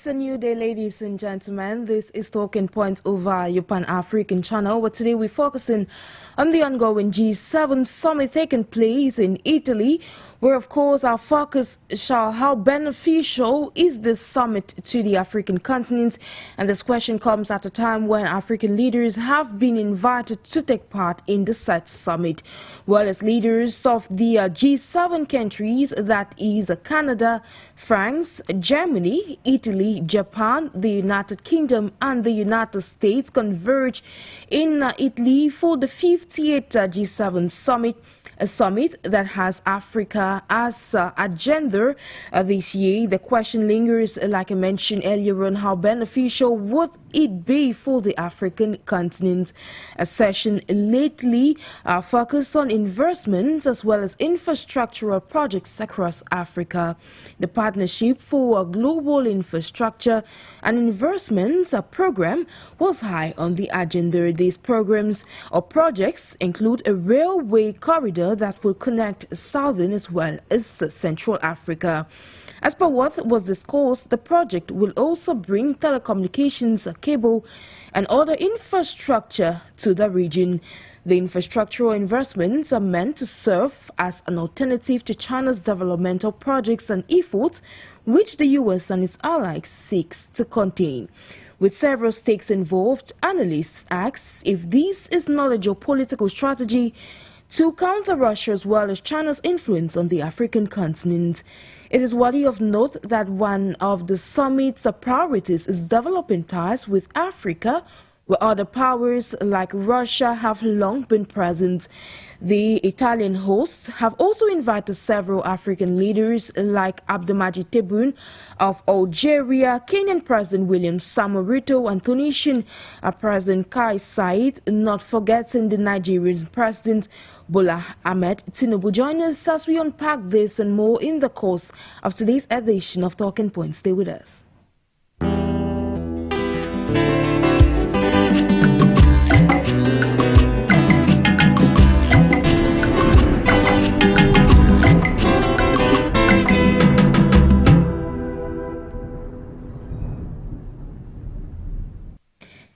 It's a new day, ladies and gentlemen. This is Talking Points over your Pan-African channel, where today we're focusing on the ongoing G7 summit taking place in Italy, where of course our focus shall how beneficial is this summit to the African continent. And this question comes at a time when African leaders have been invited to take part in the said summit. Well, as leaders of the G7 countries, that is Canada, France, Germany, Italy, Japan, the United Kingdom and the United States converge in Italy for the 58th G7 summit, a summit that has Africa as agenda this year. The question lingers, like I mentioned earlier on, how beneficial would it be for the African continent? A session lately focused on investments as well as infrastructural projects across Africa. The Partnership for Global Infrastructure and Investments program was high on the agenda. These programs or projects include a railway corridor that will connect southern as well as Central Africa. As per what was discussed, the project will also bring telecommunications, cable and other infrastructure to the region. The infrastructural investments are meant to serve as an alternative to China's developmental projects and efforts, which the U.S. and its allies seeks to contain. With several stakes involved, analysts ask if this is not a geopolitical strategy to counter Russia as well as China's influence on the African continent. It is worthy of note that one of the summit's priorities is developing ties with Africa, where other powers like Russia have long been present. The Italian hosts have also invited several African leaders like Abdelmadjid Tebboune of Algeria, Kenyan President William Samoei Ruto, and Tunisian President Kais Saied, not forgetting the Nigerian President Bola Ahmed Tinubu. Join us as we unpack this and more in the course of today's edition of Talking Points. Stay with us.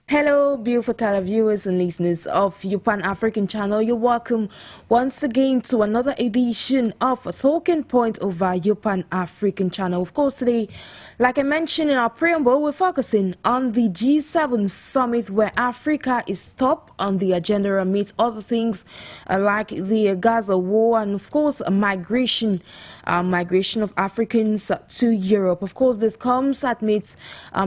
Hello, beautiful televiewers and listeners of your Pan-African channel. You're welcome once again to another edition of Talking Point over your Pan-African channel. Of course, today, like I mentioned in our preamble, we're focusing on the G7 summit, where Africa is top on the agenda amidst other things like the Gaza war and, of course, migration of Africans to Europe. Of course, this comes amidst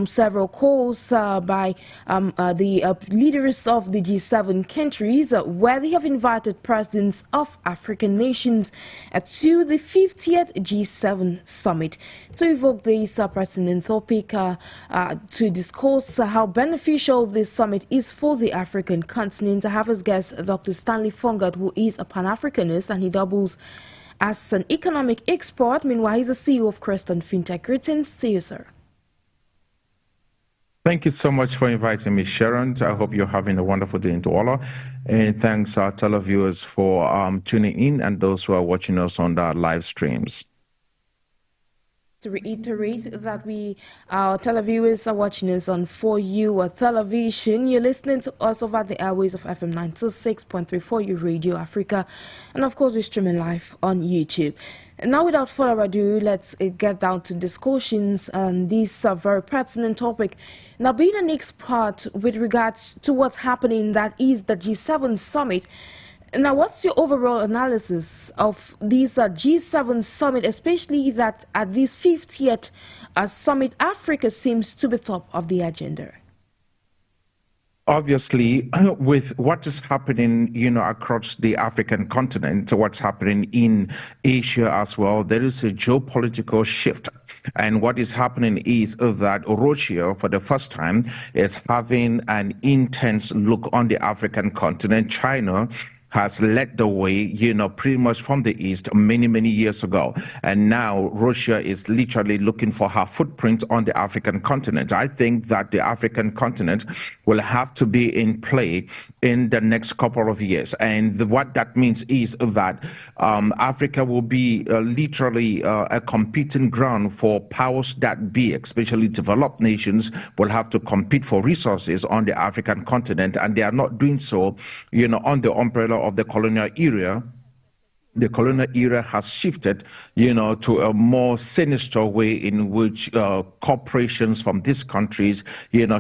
several calls by the leaders of the G7 countries, where they have invited presidents of African nations to the 50th G7 summit. To evoke this pertinent topic, to discuss how beneficial this summit is for the African continent, I have as guest Dr. Stanley FONGOD, who is a Pan-Africanist and he doubles as an economic expert. Meanwhile, he's the CEO of CROSTON FINTECH. Greetings to you, sir. Thank you so much for inviting me, Sharon. I hope you're having a wonderful day in Douala. And thanks our televiewers for tuning in and those who are watching us on the live streams. To reiterate that our televiewers are watching us on 4U television. You're listening to us over the airways of FM 96.3 4U Radio Africa. And of course, we're streaming live on YouTube. And now, without further ado, let's get down to discussions on this very pertinent topic. Now, being an expert with regards to what's happening, that is the G7 summit. Now, what's your overall analysis of this G7 summit, especially that at this 50th summit, Africa seems to be top of the agenda? Obviously, with what is happening, across the African continent, what's happening in Asia as well, there is a geopolitical shift. And what is happening is that Russia, for the first time, is having an intense look on the African continent. China has led the way, pretty much from the East many years ago. And now Russia is literally looking for her footprint on the African continent. I think that the African continent will have to be in play in the next couple of years. And what that means is that Africa will be literally a competing ground for powers that be, especially developed nations, will have to compete for resources on the African continent, and they are not doing so, on the umbrella of the colonial era. The colonial era has shifted, to a more sinister way in which corporations from these countries,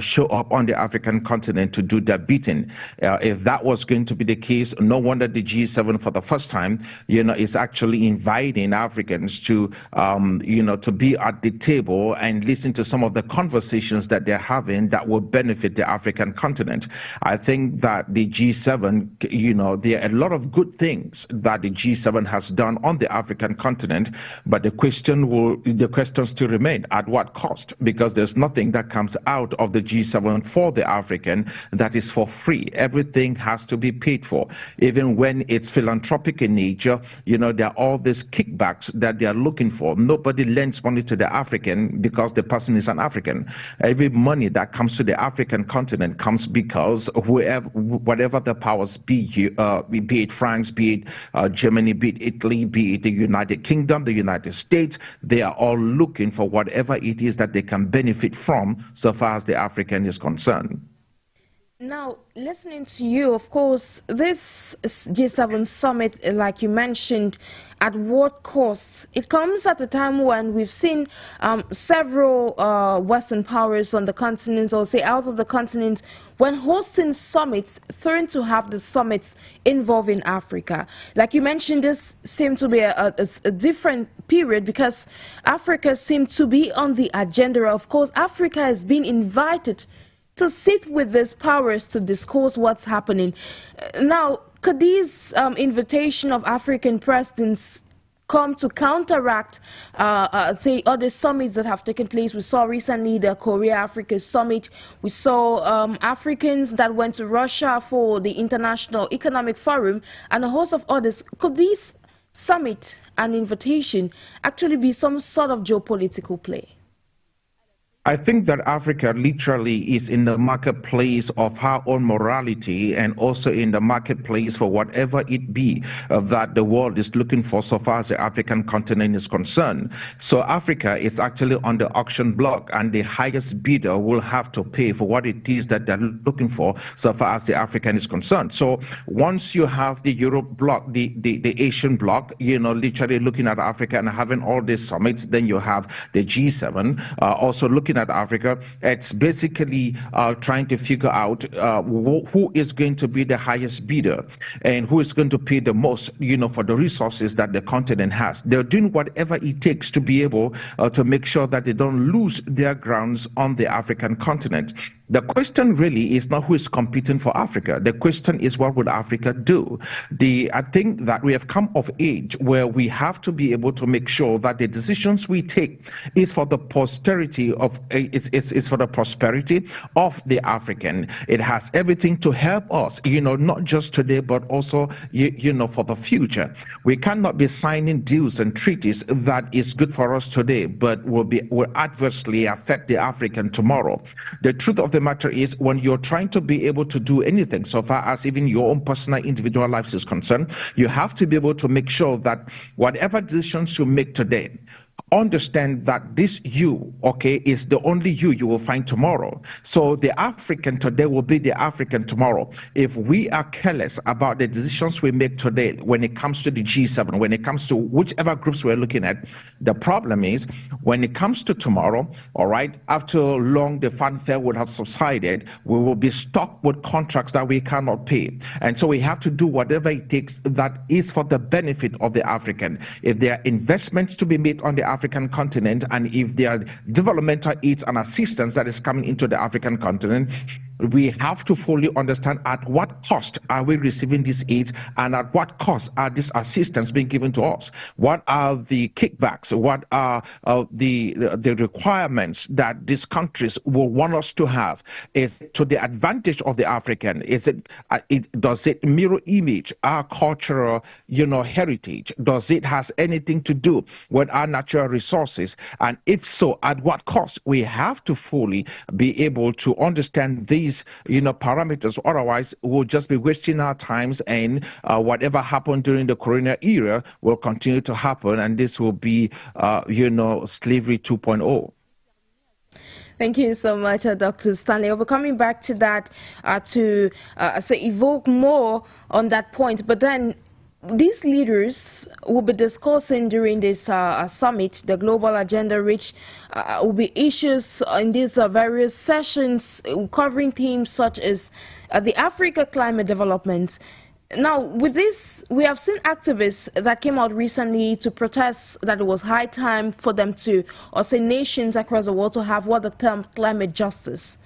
show up on the African continent to do their beating. If that was going to be the case, no wonder the G7 for the first time, is actually inviting Africans to, to be at the table and listen to some of the conversations that they're having that will benefit the African continent. I think that the G7, there are a lot of good things that the G7 has done on the African continent, but the question still remain: at what cost? Because there's nothing that comes out of the G7 for the African that is for free. Everything has to be paid for, even when it's philanthropic in nature. There are all these kickbacks that they are looking for. Nobody lends money to the African because the person is an African. Every money that comes to the African continent comes because whatever the powers be it France, be it Germany, be it Italy, be it the United Kingdom, the United States, they are all looking for whatever it is that they can benefit from so far as the African is concerned. Now, listening to you, of course, this G7 summit, like you mentioned, at what cost? It comes at a time when we've seen several Western powers on the continent, or say out of the continent, when hosting summits, trying to have the summits involving Africa. Like you mentioned, this seemed to be a different period because Africa seemed to be on the agenda. Of course, Africa has been invited to sit with these powers to discuss what's happening. Now, could these invitation of African presidents come to counteract, say, other summits that have taken place? We saw recently the Korea-Africa summit. We saw Africans that went to Russia for the International Economic Forum and a host of others. Could these summit and invitation actually be some sort of geopolitical play? I think that Africa literally is in the marketplace of her own morality, and also in the marketplace for whatever it be that the world is looking for so far as the African continent is concerned. So Africa is actually on the auction block, and the highest bidder will have to pay for what it is that they're looking for so far as the African is concerned. So once you have the Europe bloc, the Asian bloc, literally looking at Africa and having all these summits, then you have the G7 also looking at Africa. It's basically trying to figure out who is going to be the highest bidder and who is going to pay the most, for the resources that the continent has. They're doing whatever it takes to be able to make sure that they don't lose their grounds on the African continent. The question really is not who is competing for Africa. The question is, what would Africa do? I think that we have come of age where we have to be able to make sure that the decisions we take is for the posterity of, it's for the prosperity of the African. It has everything to help us, not just today, but also, for the future. We cannot be signing deals and treaties that is good for us today, but will adversely affect the African tomorrow. The truth of the matter is, when you're trying to be able to do anything, so far as even your own personal individual lives is concerned, you have to be able to make sure that whatever decisions you make today, understand that this you, is the only you will find tomorrow. So the African today will be the African tomorrow. If we are careless about the decisions we make today when it comes to the G7, when it comes to whichever groups we're looking at, the problem is when it comes to tomorrow, after long the fanfare would have subsided, we will be stuck with contracts that we cannot pay. And so we have to do whatever it takes that is for the benefit of the African. If there are investments to be made on the African continent, and if there are developmental aids and assistance that is coming into the African continent, we have to fully understand at what cost are we receiving these aids and at what cost are this assistance being given to us. What are the kickbacks? What are the requirements that these countries will want us to have? Is to the advantage of the African? Is does it mirror image our cultural, heritage? Does it has anything to do with our natural resources? And if so, at what cost? We have to fully be able to understand these, parameters. Otherwise, we'll just be wasting our times, and whatever happened during the Corona era will continue to happen, and this will be, slavery 2.0. Thank you so much, Dr. Stanley. We're coming back to that to evoke more on that point. But then these leaders will be discussing during this summit, the global agenda, which will be issues in these various sessions covering themes such as the Africa climate development. Now, with this, we have seen activists that came out recently to protest that it was high time for them to, or say nations across the world, to have what the term climate justice.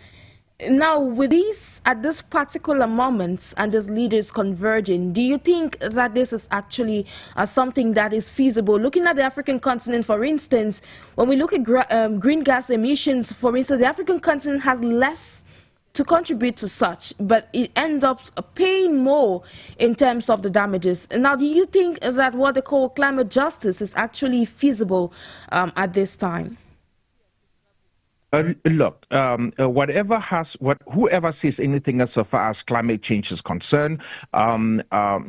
Now, with these, at this particular moment, and these leaders converging, do you think that this is actually something that is feasible? Looking at the African continent, for instance, when we look at green gas emissions, for instance, the African continent has less to contribute to such, but it ends up paying more in terms of the damages. Now, do you think that what they call climate justice is actually feasible at this time? Look, whoever says anything as far as climate change is concerned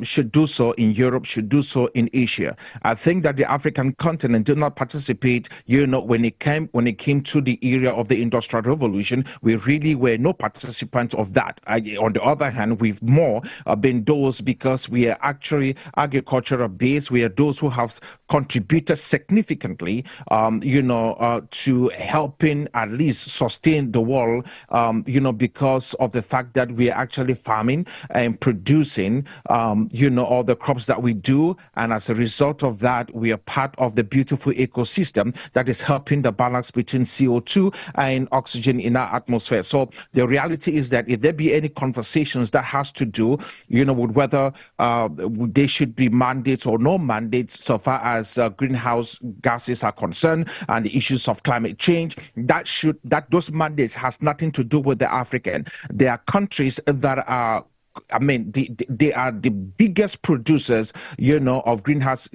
should do so in Europe, should do so in Asia. I think that the African continent did not participate, when it came to the era of the Industrial Revolution. We really were no participants of that. On the other hand, we've more been those, because we are actually agricultural based. We are those who have contributed significantly, to helping at least sustain the world, because of the fact that we are actually farming and producing, all the crops that we do. And as a result of that, we are part of the beautiful ecosystem that is helping the balance between CO2 and oxygen in our atmosphere. So the reality is that if there be any conversations that has to do, with whether there should be mandates or no mandates so far as greenhouse gases are concerned and the issues of climate change, that those mandates has nothing to do with the African. There are countries that are, they are the biggest producers, of greenhouse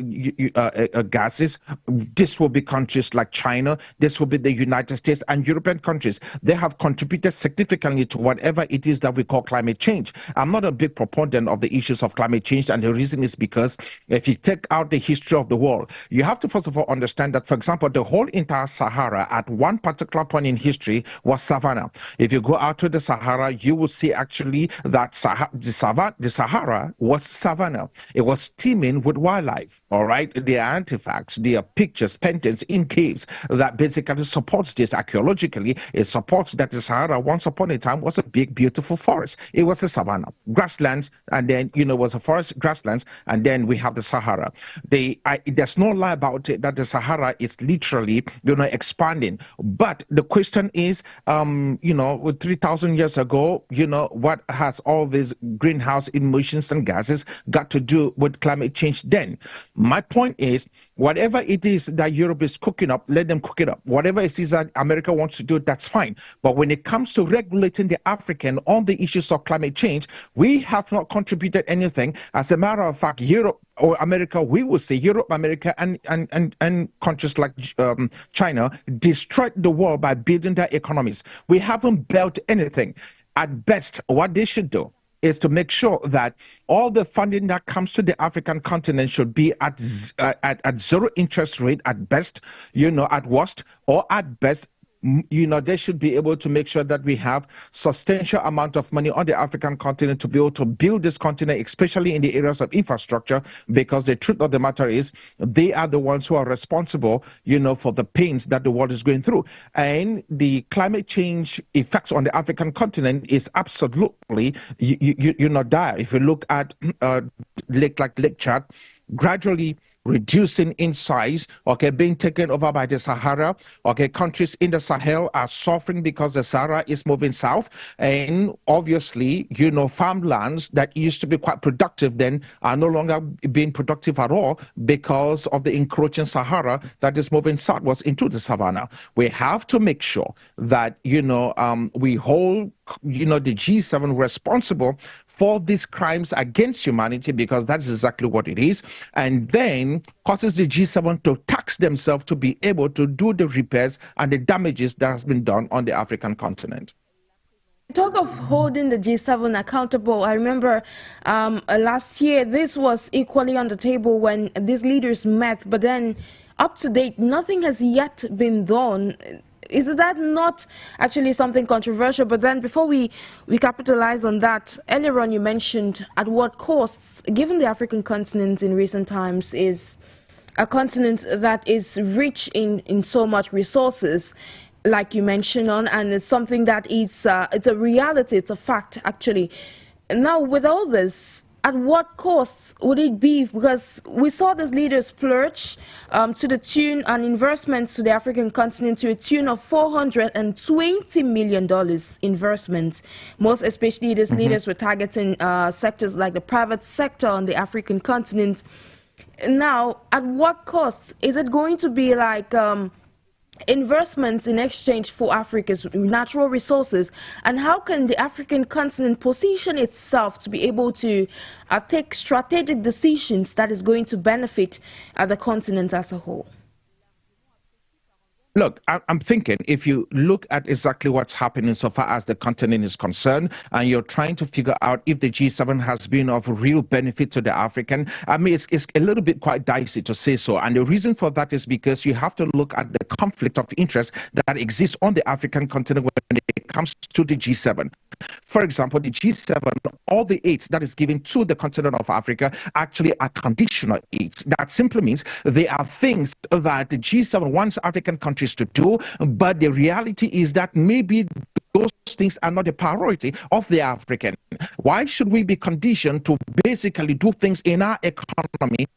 gases. This will be countries like China. This will be the United States and European countries. They have contributed significantly to whatever it is that we call climate change. I'm not a big proponent of the issues of climate change, and the reason is because if you take out the history of the world, you have to first of all understand that, for example, the whole entire Sahara at one particular point in history was savanna. If you go out to the Sahara, you will see actually that the Sahara was savanna. It was teeming with wildlife. All right, there are artifacts, there are pictures, paintings in caves that basically supports this. Archaeologically, it supports that the Sahara once upon a time was a big, beautiful forest. It was a savanna, grasslands, and then was a forest, grasslands, and then we have the Sahara. There's no lie about it that the Sahara is literally expanding. But the question is, 3,000 years ago, what has all these greenhouse emissions and gases got to do with climate change then? My point is, whatever it is that Europe is cooking up, let them cook it up. Whatever it is that America wants to do, that's fine. But when it comes to regulating the African on the issues of climate change, we have not contributed anything. As a matter of fact, Europe or America, we will say Europe, America, and countries like China destroyed the world by building their economies. We haven't built anything. At best, what they should do is to make sure that all the funding that comes to the African continent should be at zero interest rate at best, at worst, or at best, they should be able to make sure that we have substantial amount of money on the African continent to be able to build this continent, especially in the areas of infrastructure, because the truth of the matter is they are the ones who are responsible, for the pains that the world is going through. And the climate change effects on the African continent is absolutely, dire. If you look at Lake Chad, gradually reducing in size, okay, being taken over by the Sahara. Okay, countries in the Sahel are suffering because the Sahara is moving south. And obviously, you know, farmlands that used to be quite productive then are no longer being productive at all because of the encroaching Sahara that is moving southwards into the savannah. We have to make sure that, you know, we hold, you know, the G7 responsible for these crimes against humanity, because that's exactly what it is, and then causes the G7 to tax themselves to be able to do the repairs and the damages that has been done on the African continent. Talk of holding the G7 accountable. I remember last year this was equally on the table when these leaders met, but then up to date nothing has yet been done. Is that not actually something controversial? But then before we capitalize on that, earlier on you mentioned at what costs, given the African continent in recent times is a continent that is rich in so much resources, like you mentioned on, and it's something that is it's a reality, it's a fact actually. Now with all this, at what costs would it be? Because we saw these leaders splurge to the tune and investments to the African continent to a tune of $420 million investments. Most especially these leaders were targeting sectors like the private sector on the African continent. Now, at what cost? Is it going to be like investments in exchange for Africa's natural resources, and how can the African continent position itself to be able to take strategic decisions that is going to benefit the continent as a whole? Look, I'm thinking if you look at exactly what's happening so far as the continent is concerned, and you're trying to figure out if the G7 has been of real benefit to the African, I mean, it's a little bit quite dicey to say so. And the reason for that is because you have to look at the conflict of interest that exists on the African continent when it comes to the G7. For example, the G7, all the aids that is given to the continent of Africa actually are conditional aids. That simply means they are things that the G7 wants African countries to do, but the reality is that maybe those things are not a priority of the African. Why should we be conditioned to basically do things in our economy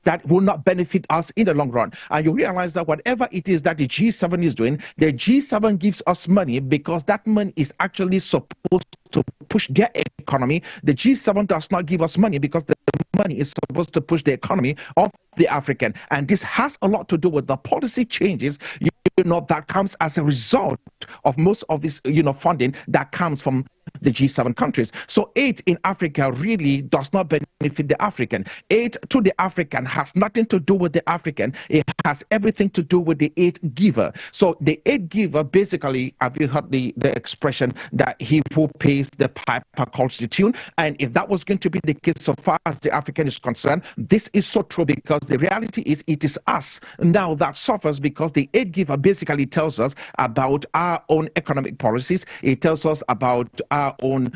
that will not benefit us in the long run? And you realize that whatever it is that the G7 is doing, the G7 gives us money because that money is actually supposed to push their economy. The G7 does not give us money because the money is supposed to push the economy of the African. And this has a lot to do with the policy changes, you know, that comes as a result of most of this, you know, funding that comes from the G7 countries. So aid in Africa really does not benefit the African. Aid to the African has nothing to do with the African. It has everything to do with the aid giver. So the aid giver, basically, have you heard the expression that he who pays the piper calls the tune? And if that was going to be the case so far as the African is concerned, this is so true, because the reality is it is us now that suffers, because the aid giver basically tells us about our own economic policies. It tells us about our own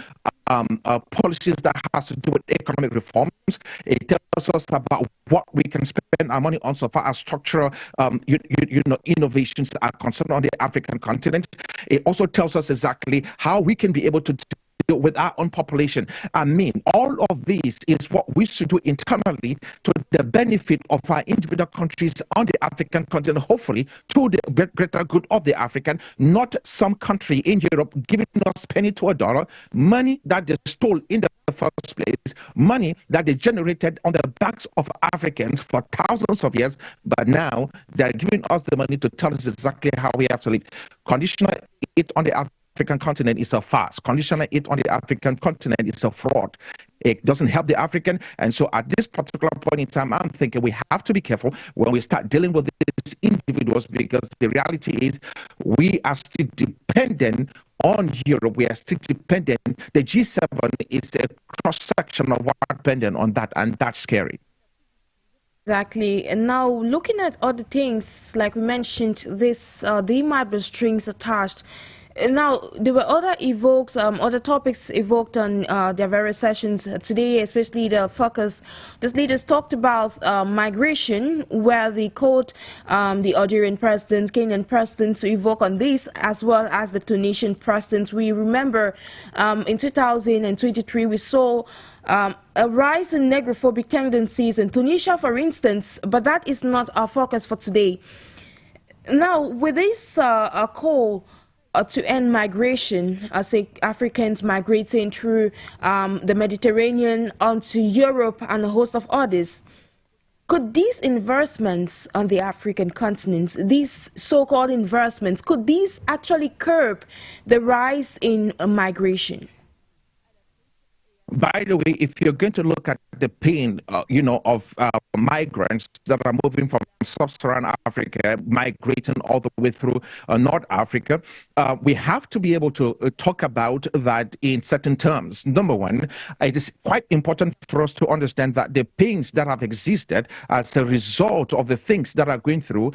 policies that has to do with economic reforms. It tells us about what we can spend our money on so far as structural you know, innovations are concerned on the African continent. It also tells us exactly how we can be able to deal with our own population. I mean, all of this is what we should do internally to the benefit of our individual countries on the African continent, hopefully to the greater good of the African, not some country in Europe giving us penny to a dollar, money that they stole in the first place, money that they generated on the backs of Africans for thousands of years, but now they're giving us the money to tell us exactly how we have to live. Conditional it on the African continent is a farce. Conditional it on the African continent is a fraud. It doesn't help the African. And so at this particular point in time, I'm thinking we have to be careful when we start dealing with these individuals, because the reality is we are still dependent on Europe. We are still dependent. The G7 is a cross-section of what dependent on that, and that's scary. Exactly. And now looking at other things, like we mentioned, this the MIBA strings attached. Now, there were other topics evoked on their various sessions today, especially the focus. These leaders talked about migration, where they quote the Algerian president, Kenyan president to evoke on this, as well as the Tunisian president. We remember in 2023, we saw a rise in negrophobic tendencies in Tunisia, for instance, but that is not our focus for today. Now, with this call to end migration, say Africans migrating through the Mediterranean onto Europe and a host of others, could these investments on the African continent, these so-called investments, could these actually curb the rise in migration? By the way, if you're going to look at the pain, of migrants that are moving from sub-Saharan Africa, migrating all the way through North Africa, we have to be able to talk about that in certain terms. Number one, it is quite important for us to understand that the pains that have existed as a result of the things that are going through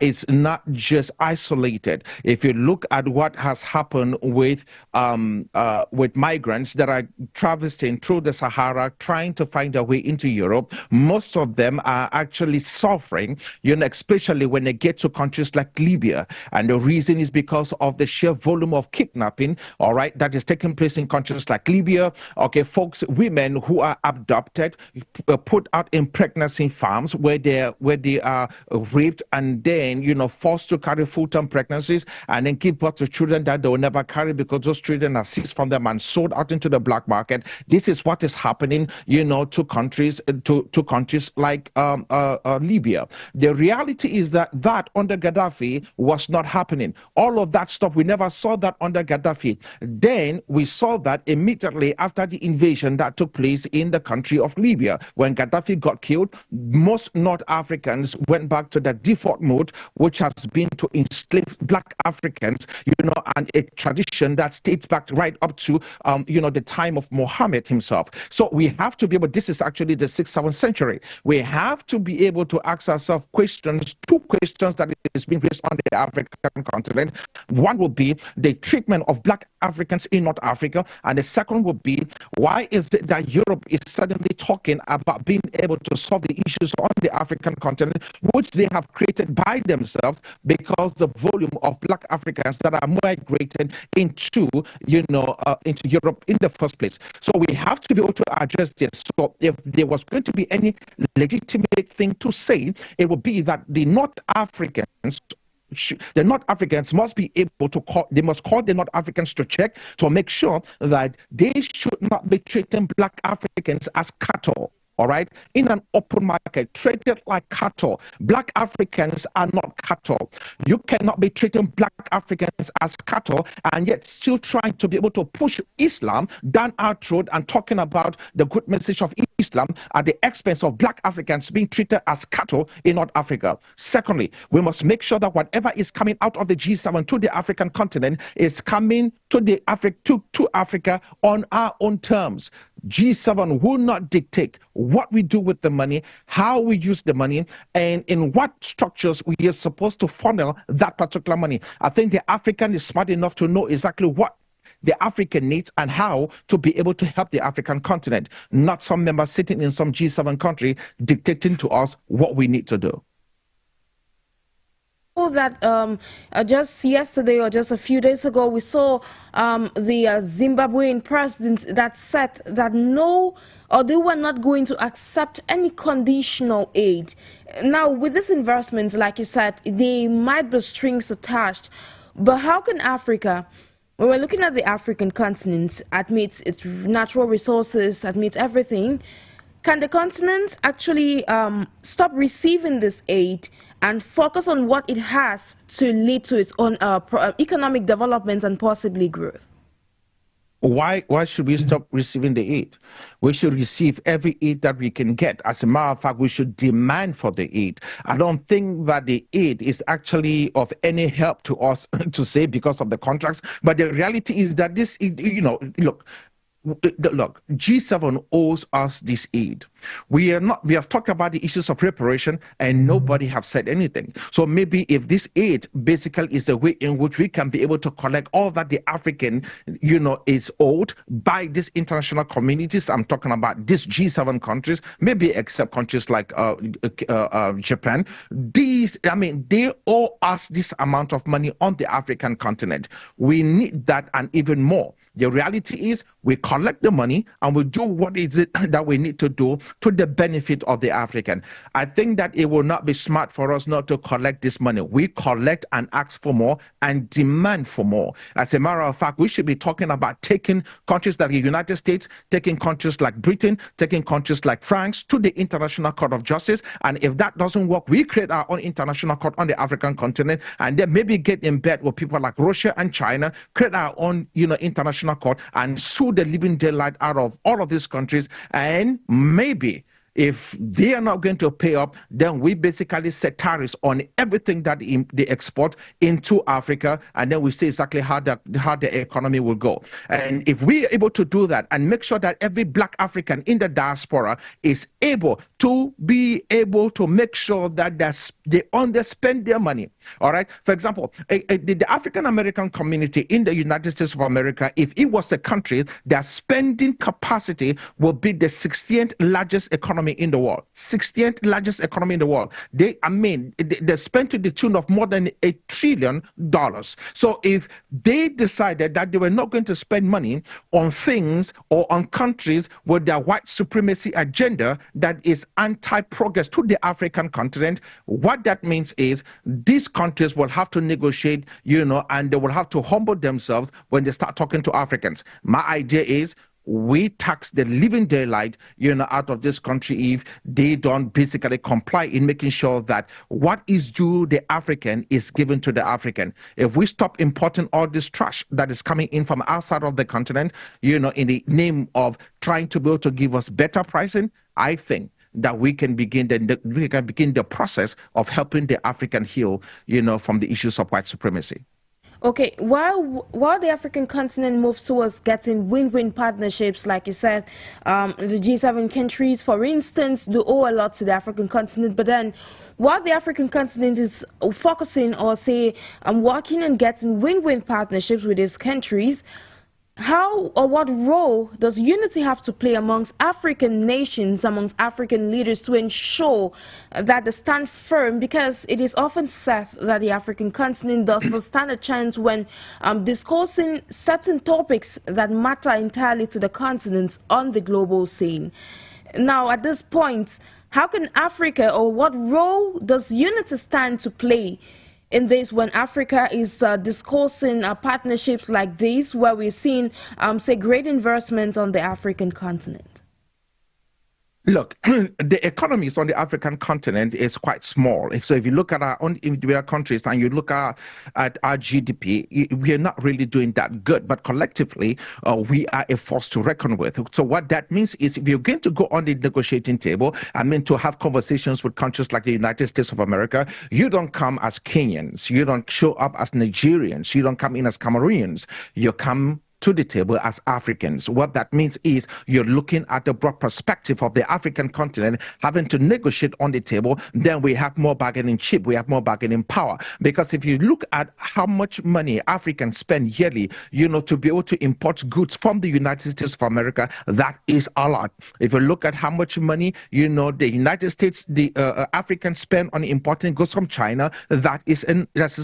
is not just isolated. If you look at what has happened with migrants that are traversing through the Sahara, trying to find their way into Europe, most of them are actually suffering, especially when they get to countries like Libya. And the reason is because of the sheer volume of kidnapping, all right, that is taking place in countries like Libya. Okay, folks, women who are abducted, put out in pregnancy farms where they are raped and then, forced to carry full-term pregnancies and then give birth to children that they will never carry because those children are seized from them and sold out into the black market. This is what is happening, to countries like Libya. The reality is that under Gaddafi was not happening. All of that stuff, we never saw that under Gaddafi. Then we saw that immediately after the invasion that took place in the country of Libya. When Gaddafi got killed, most North Africans went back to the default mode, which has been to enslave black Africans, and a tradition that dates back right up to, the time of Muhammad himself. So we have to be able, this is actually the 6th, 7th century. We have to be able to ask ourselves two questions that is being raised on the African continent. One will be the treatment of black Africans in North Africa, and the second will be, why is it that Europe is suddenly talking about being able to solve the issues on the African continent, which they have created by themselves, because the volume of black Africans that are migrated into Europe in the first place. So we have to be able to address this. So if there was going to be any legitimate thing to say, it would be that the North Africans must be able to call the North Africans to check to make sure that they should not be treating black Africans as cattle. All right, in an open market, traded like cattle. Black Africans are not cattle. You cannot be treating black Africans as cattle and yet still trying to be able to push Islam down our throat and talking about the good message of Islam at the expense of black Africans being treated as cattle in North Africa. Secondly, we must make sure that whatever is coming out of the G7 to the African continent is coming to Africa on our own terms. G7 will not dictate what we do with the money, how we use the money, and in what structures we are supposed to funnel that particular money. I think the African is smart enough to know exactly what the African needs and how to be able to help the African continent, not some member sitting in some G7 country dictating to us what we need to do. That just yesterday or just a few days ago, we saw the Zimbabwean president that said that they were not going to accept any conditional aid. Now, with this investment, like you said, they might be strings attached. But how can Africa, when we're looking at the African continent, amidst its natural resources, amidst everything, can the continent actually stop receiving this aid and focus on what it has to lead to its own economic development and possibly growth? Why should we stop receiving the aid? We should receive every aid that we can get. As a matter of fact, we should demand for the aid. I don't think that the aid is actually of any help to us to say because of the contracts. But the reality is that this, look, look, G7 owes us this aid. We have talked about the issues of reparation and nobody have said anything. So maybe if this aid basically is a way in which we can be able to collect all that the African, is owed by these international communities. I'm talking about these G7 countries, maybe except countries like Japan. They owe us this amount of money on the African continent. We need that and even more. The reality is we collect the money and we do what is it that we need to do to the benefit of the African. I think that it will not be smart for us not to collect this money. We collect and ask for more and demand for more. As a matter of fact, we should be talking about taking countries like the United States, taking countries like Britain, taking countries like France to the International Court of Justice. And if that doesn't work, we create our own international court on the African continent and then maybe get in bed with people like Russia and China, create our own, international court and sue the living daylight out of all of these countries. And maybe if they are not going to pay up, then we basically set tariffs on everything that they export into Africa, and then we see exactly how the economy will go. And if we are able to do that and make sure that every Black African in the diaspora is able to make sure that they underspend their money. All right. For example, the African American community in the United States of America, if it was a country, their spending capacity will be the 60th largest economy in the world. 60th largest economy in the world. They spend to the tune of more than $1 trillion. So if they decided that they were not going to spend money on things or on countries with their white supremacy agenda that is anti-progress to the African continent, what that means is these countries will have to negotiate, and they will have to humble themselves when they start talking to Africans. My idea is we tax the living daylight, out of this country if they don't basically comply in making sure that what is due the African is given to the African. If we stop importing all this trash that is coming in from outside of the continent, in the name of trying to be able to give us better pricing, I think that we can begin the process of helping the African heal, from the issues of white supremacy. Okay, while the African continent moves towards getting win-win partnerships, like you said, the G7 countries, for instance, do owe a lot to the African continent, but then while the African continent is focusing or say working on getting win-win partnerships with these countries, how or what role does unity have to play amongst African nations, amongst African leaders to ensure that they stand firm? Because it is often said that the African continent does not stand a chance when discussing certain topics that matter entirely to the continent on the global scene. Now, at this point, how can Africa, or what role does unity stand to play in this when Africa is discussing partnerships like this, where we're seeing, say, great investments on the African continent? Look, the economies on the African continent is quite small. So if you look at our own individual countries and you look at our GDP, we are not really doing that good. But collectively, we are a force to reckon with. So what that means is if you're going to go on the negotiating table, to have conversations with countries like the United States of America, you don't come as Kenyans. You don't show up as Nigerians. You don't come in as Cameroonians. You come to the table as Africans. What that means is you're looking at the broad perspective of the African continent, having to negotiate on the table. Then we have more bargaining chip, we have more bargaining power. Because if you look at how much money Africans spend yearly, to be able to import goods from the United States of America, that is a lot. If you look at how much money, the United States, the Africans spend on importing goods from China, that is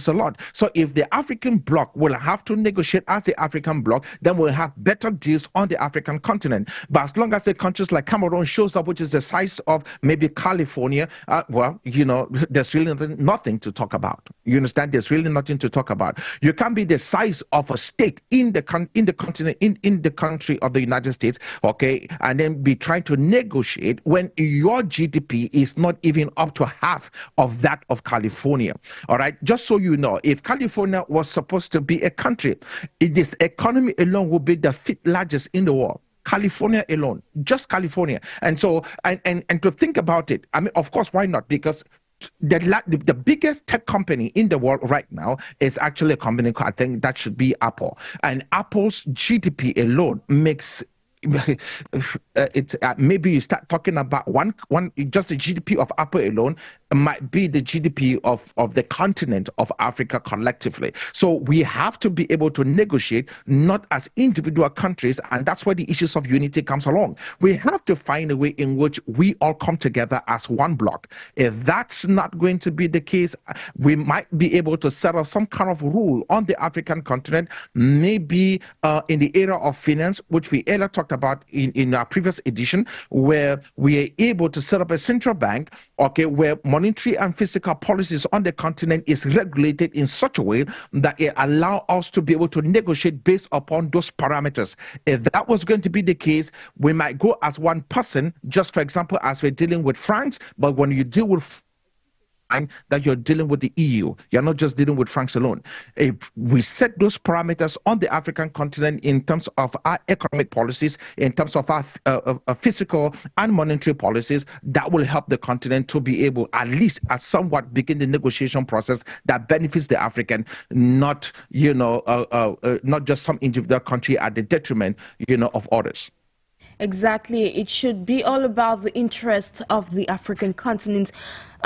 a lot. So if the African bloc will have to negotiate as the African bloc, then we'll have better deals on the African continent. But as long as the countries like Cameroon shows up, which is the size of maybe California, there's really nothing to talk about. You understand? There's really nothing to talk about. You can't be the size of a state in the continent, in the country of the United States, okay, and then be trying to negotiate when your GDP is not even up to half of that of California. All right, just so you know, if California was supposed to be a country, this economy alone will be the fifth largest in the world. California alone, just California. And so, and to think about it, of course, why not? Because the biggest tech company in the world right now is actually a company, I think that should be Apple. And Apple's GDP alone makes it's maybe you start talking about one just the GDP of Apple alone might be the GDP of the continent of Africa collectively. So we have to be able to negotiate not as individual countries, and that's where the issues of unity comes along. We have to find a way in which we all come together as one bloc. If that's not going to be the case, we might be able to set up some kind of rule on the African continent, maybe in the area of finance, which we earlier talked about in our previous edition, where we are able to set up a central bank, okay, where monetary and fiscal policies on the continent is regulated in such a way that it allows us to be able to negotiate based upon those parameters. If that was going to be the case, we might go as one person, just for example, as we're dealing with France, but when you deal with that you're dealing with the EU. You're not just dealing with France alone. If we set those parameters on the African continent in terms of our economic policies, in terms of our physical and monetary policies, that will help the continent to be able, at least at somewhat, begin the negotiation process that benefits the African, not not just some individual country at the detriment, of others. Exactly. It should be all about the interests of the African continent.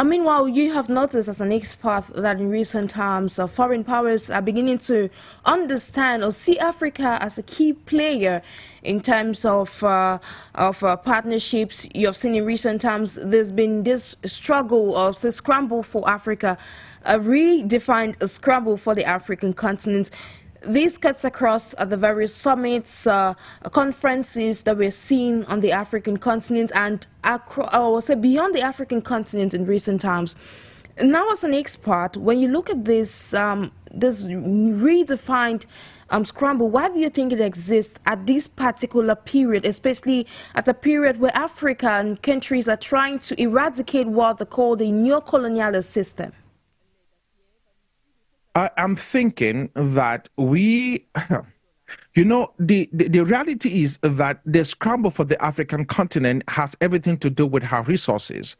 Meanwhile, you have noticed as an expert that in recent times, foreign powers are beginning to understand or see Africa as a key player in terms of partnerships. You have seen in recent times there's been this struggle or this scramble for Africa, a redefined scramble for the African continent. This cuts across the various summits, conferences that we're seeing on the African continent and beyond the African continent in recent times. Now, as an expert, when you look at this, this redefined scramble, why do you think it exists at this particular period, especially at the period where African countries are trying to eradicate what they call the neo-colonialist system? I'm thinking that we the reality is that the scramble for the African continent has everything to do with our resources.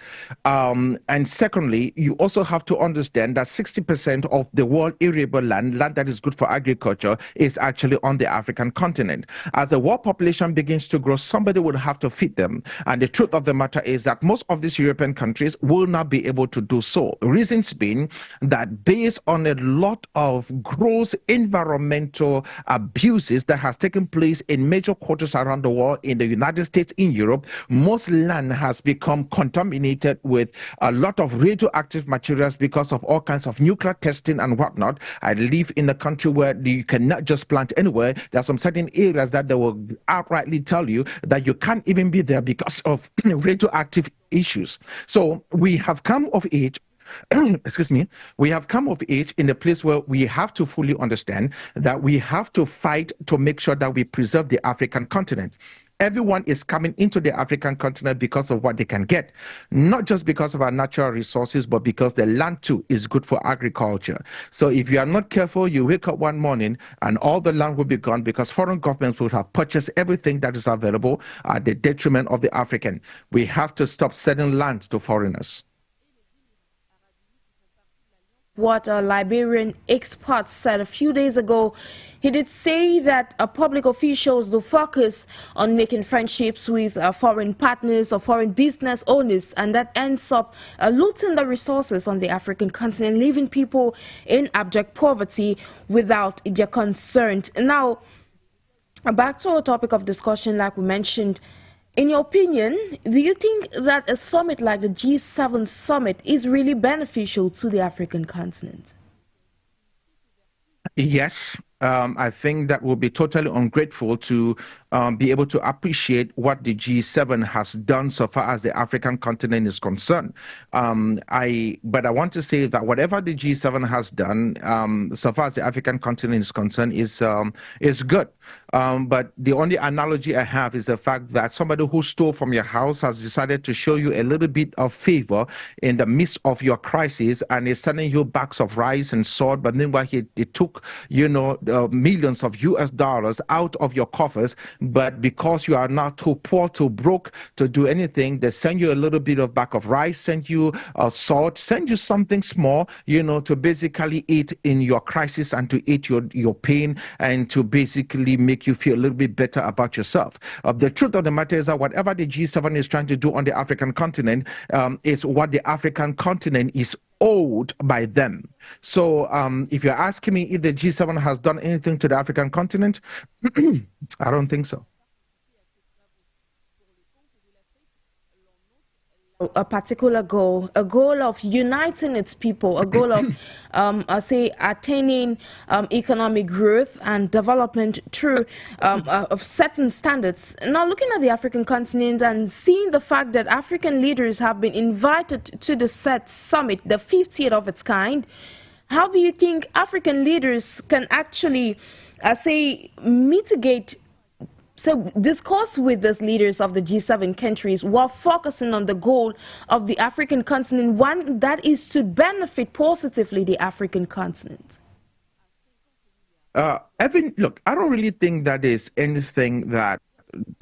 And secondly, you also have to understand that 60% of the world arable land that is good for agriculture, is actually on the African continent. As the world population begins to grow, somebody will have to feed them. And the truth of the matter is that most of these European countries will not be able to do so. Reasons being that based on a lot of gross environmental abuses that has taken place in major quarters around the world, in the United States, in Europe, most land has become contaminated with a lot of radioactive materials because of all kinds of nuclear testing and whatnot. I live in a country where you cannot just plant anywhere. There are some certain areas that they will outrightly tell you that you can't even be there because of radioactive issues. So we have come of age excuse me, we have come of age in a place where we have to fully understand that we have to fight to make sure that we preserve the African continent. Everyone is coming into the African continent because of what they can get, not just because of our natural resources, but because the land too is good for agriculture. So if you are not careful, you wake up one morning and all the land will be gone because foreign governments will have purchased everything that is available at the detriment of the African. We have to stop selling land to foreigners. What a Liberian expert said a few days ago. He did say that public officials do focus on making friendships with foreign partners or foreign business owners, and that ends up looting the resources on the African continent, leaving people in abject poverty without their consent. Now, back to our topic of discussion, like we mentioned. In your opinion, do you think that a summit like the G7 summit is really beneficial to the African continent? Yes. I think that will be totally ungrateful to be able to appreciate what the G7 has done so far as the African continent is concerned. But I want to say that whatever the G7 has done so far as the African continent is concerned is good. But the only analogy I have is the fact that somebody who stole from your house has decided to show you a little bit of favor in the midst of your crisis and is sending you bags of rice and salt, but meanwhile he took, millions of US dollars out of your coffers but because you are not too poor, too broke to do anything, they send you a little bit of bag of rice, send you salt, send you something small, you know, to basically eat in your crisis and to eat your pain and to basically make you feel a little bit better about yourself. The truth of the matter is that whatever the G7 is trying to do on the African continent is what the African continent is owed by them. So if you're asking me if the G7 has done anything to the African continent, I don't think so. A particular goal, a goal of uniting its people, a goal of, say, attaining economic growth and development through of certain standards. Now, looking at the African continent and seeing the fact that African leaders have been invited to the said summit, the 50th of its kind, how do you think African leaders can actually, say, mitigate, so discuss with these leaders of the G7 countries while focusing on the goal of the African continent, one that is to benefit positively the African continent? Look, I don't really think that there's anything that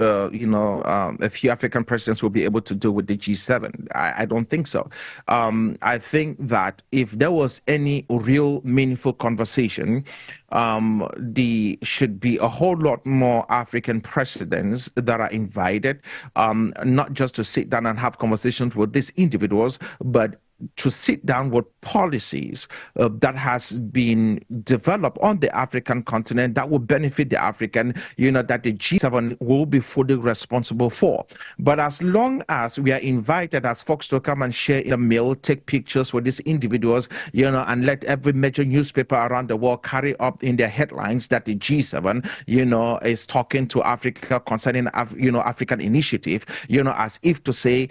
a few African presidents will be able to do with the G7. I don't think so. I think that if there was any real meaningful conversation, there should be a whole lot more African presidents that are invited, not just to sit down and have conversations with these individuals, but to sit down with policies that has been developed on the African continent that will benefit the African, that the G7 will be fully responsible for. But as long as we are invited as folks to come and share in a meal, take pictures with these individuals, and let every major newspaper around the world carry up in their headlines that the G7, is talking to Africa concerning, African initiative, as if to say,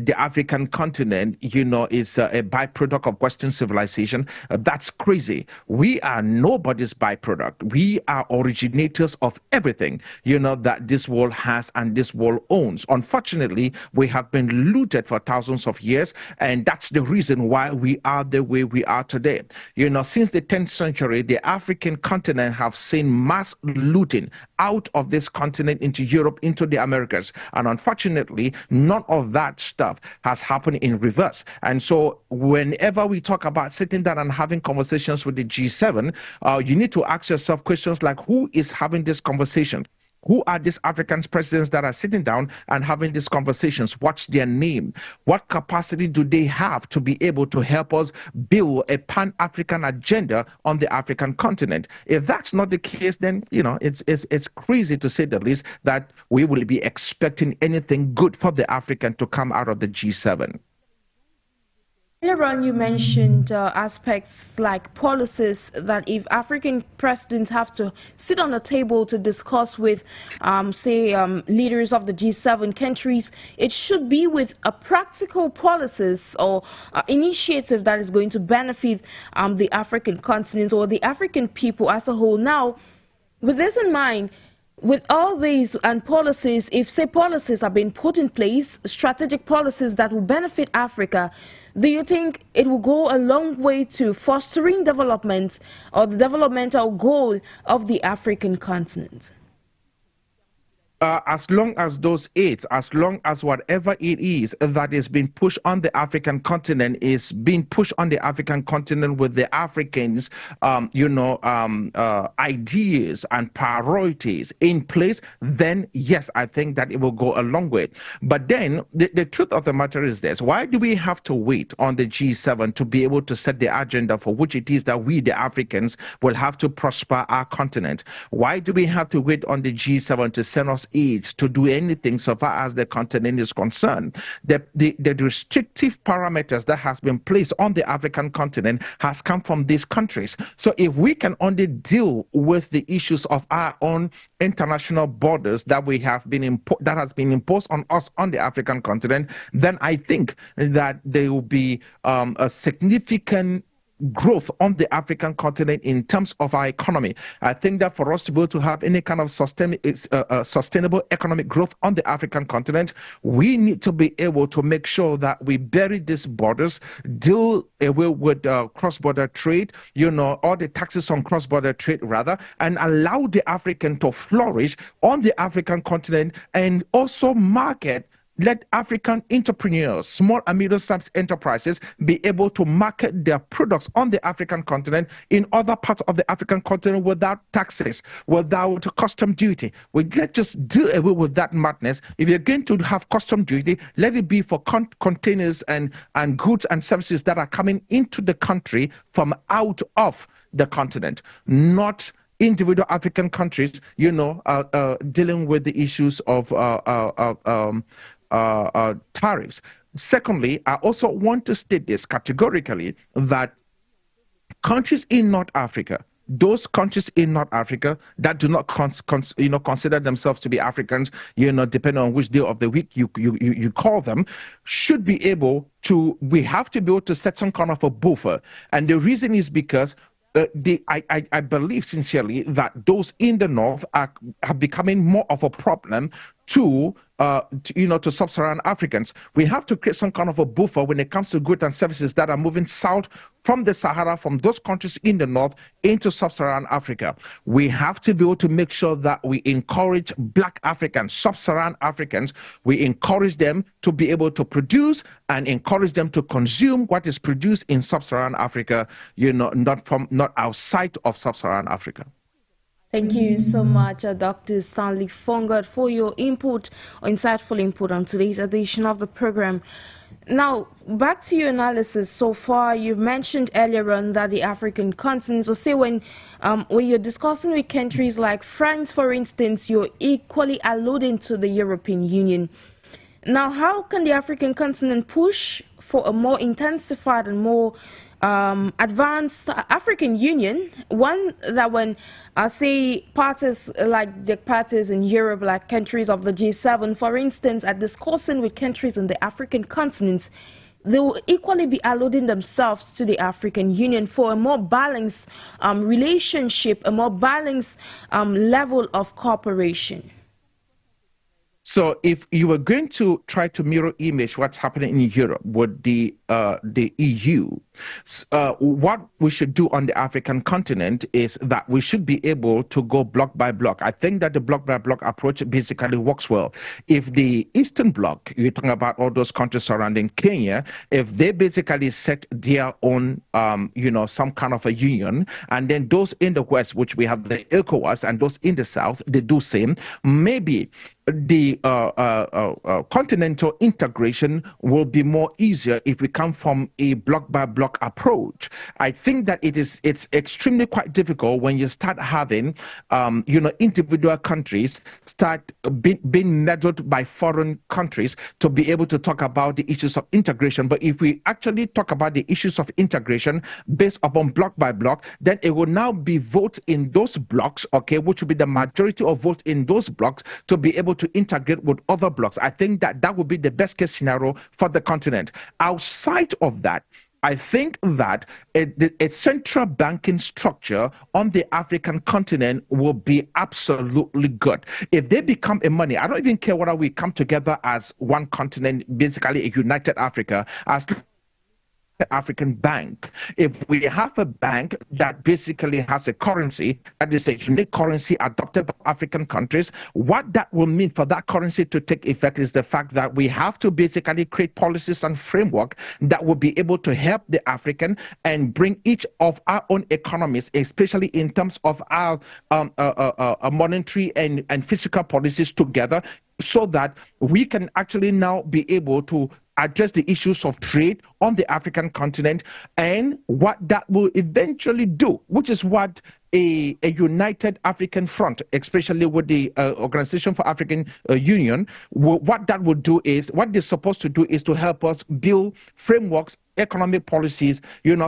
the African continent, is a byproduct of Western civilization. That's crazy. We are nobody's byproduct. We are originators of everything, that this world has and this world owns. Unfortunately, we have been looted for thousands of years, and that's the reason why we are the way we are today. Since the 10th century, the African continent have seen mass looting out of this continent into Europe, into the Americas. And unfortunately, none of that stuff has happened in reverse. And so whenever we talk about sitting down and having conversations with the G7, you need to ask yourself questions like, who is having this conversation? Who are these African presidents that are sitting down and having these conversations? What's their name? What capacity do they have to be able to help us build a Pan-African agenda on the African continent? If that's not the case, then, it's crazy, to say the least, that we will be expecting anything good for the African to come out of the G7. Earlier on, you mentioned aspects like policies that if African presidents have to sit on a table to discuss with, leaders of the G7 countries, it should be with a practical policies or initiative that is going to benefit the African continent or the African people as a whole. Now, with this in mind, with all these and policies, if say policies are being put in place, strategic policies that will benefit Africa, do you think it will go a long way to fostering development or the developmental goal of the African continent? As long as those aids, as long as whatever it is that is being pushed on the African continent is being pushed on the African continent with the Africans, ideas and priorities in place, then yes, I think that it will go a long way. But then the truth of the matter is this: why do we have to wait on the G7 to be able to set the agenda for which it is that we, the Africans, will have to prosper our continent? Why do we have to wait on the G7 to send us aids to do anything so far as the continent is concerned? The restrictive parameters that has been placed on the African continent has come from these countries. So if we can only deal with the issues of our own international borders that we have been that has been imposed on us on the African continent, then I think that there will be a significant growth on the African continent in terms of our economy. I think that for us to be able to have any kind of sustainable economic growth on the African continent, we need to be able to make sure that we bury these borders, deal away with cross-border trade, all the taxes on cross-border trade rather, and allow the African to flourish on the African continent, and also let African entrepreneurs, small and medium-sized enterprises, be able to market their products on the African continent in other parts of the African continent without taxes, without custom duty. Let's just do away with that madness. If you're going to have custom duty, let it be for containers and goods and services that are coming into the country from out of the continent, not individual African countries, dealing with the issues of tariffs. Secondly, I also want to state this categorically, that countries in North Africa, those countries in North Africa that do not consider themselves to be Africans, depending on which day of the week you call them, should be able to, we have to be able to set some kind of a buffer. And the reason is because I believe sincerely that those in the north are becoming more of a problem to sub-Saharan Africans. We have to create some kind of a buffer when it comes to goods and services that are moving south from the Sahara, from those countries in the north into sub-Saharan Africa. We have to be able to make sure that we encourage Black Africans, sub-Saharan Africans, we encourage them to be able to produce and encourage them to consume what is produced in sub-Saharan Africa, not outside of sub-Saharan Africa. Thank you so much, Dr. Stanley FONGOD, for your input, or insightful input on today's edition of the program. Now, back to your analysis so far. You mentioned earlier on that the African continent, so say when you're discussing with countries like France, for instance, you're equally alluding to the European Union. Now, how can the African continent push for a more intensified and more advanced African Union, one that when say parties like the parties in Europe, like countries of the G7, for instance, are discussing with countries in the African continent, they will equally be alluding themselves to the African Union for a more balanced relationship, a more balanced level of cooperation. So if you were going to try to mirror image what's happening in Europe with the EU, what we should do on the African continent is that we should be able to go block by block. I think that the block by block approach basically works well. If the Eastern Bloc, you're talking about all those countries surrounding Kenya, if they basically set their own, some kind of a union, and then those in the West, which we have the ECOWAS, and those in the South, they do same, maybe the continental integration will be more easier if we come from a block by block approach. I think that it's extremely quite difficult when you start having individual countries start being meddled by foreign countries to be able to talk about the issues of integration. But if we actually talk about the issues of integration based upon block by block, then it will now be votes in those blocks, okay, which will be the majority of votes in those blocks to be able to integrate with other blocks. I think that would be the best case scenario for the continent. Outside of that, I think that a central banking structure on the African continent will be absolutely good. If they become a money, I don't even care whether we come together as one continent, basically a united Africa, as African bank. If we have a bank that basically has a currency that is a unique currency adopted by African countries, what that will mean for that currency to take effect is the fact that we have to basically create policies and framework that will be able to help the African and bring each of our own economies, especially in terms of our monetary and physical policies together, so that we can actually now be able to address the issues of trade on the African continent, and what that will eventually do, which is what a united African front, especially with the Organization for African Union, what that would do is, what they're supposed to do is to help us build frameworks, economic policies,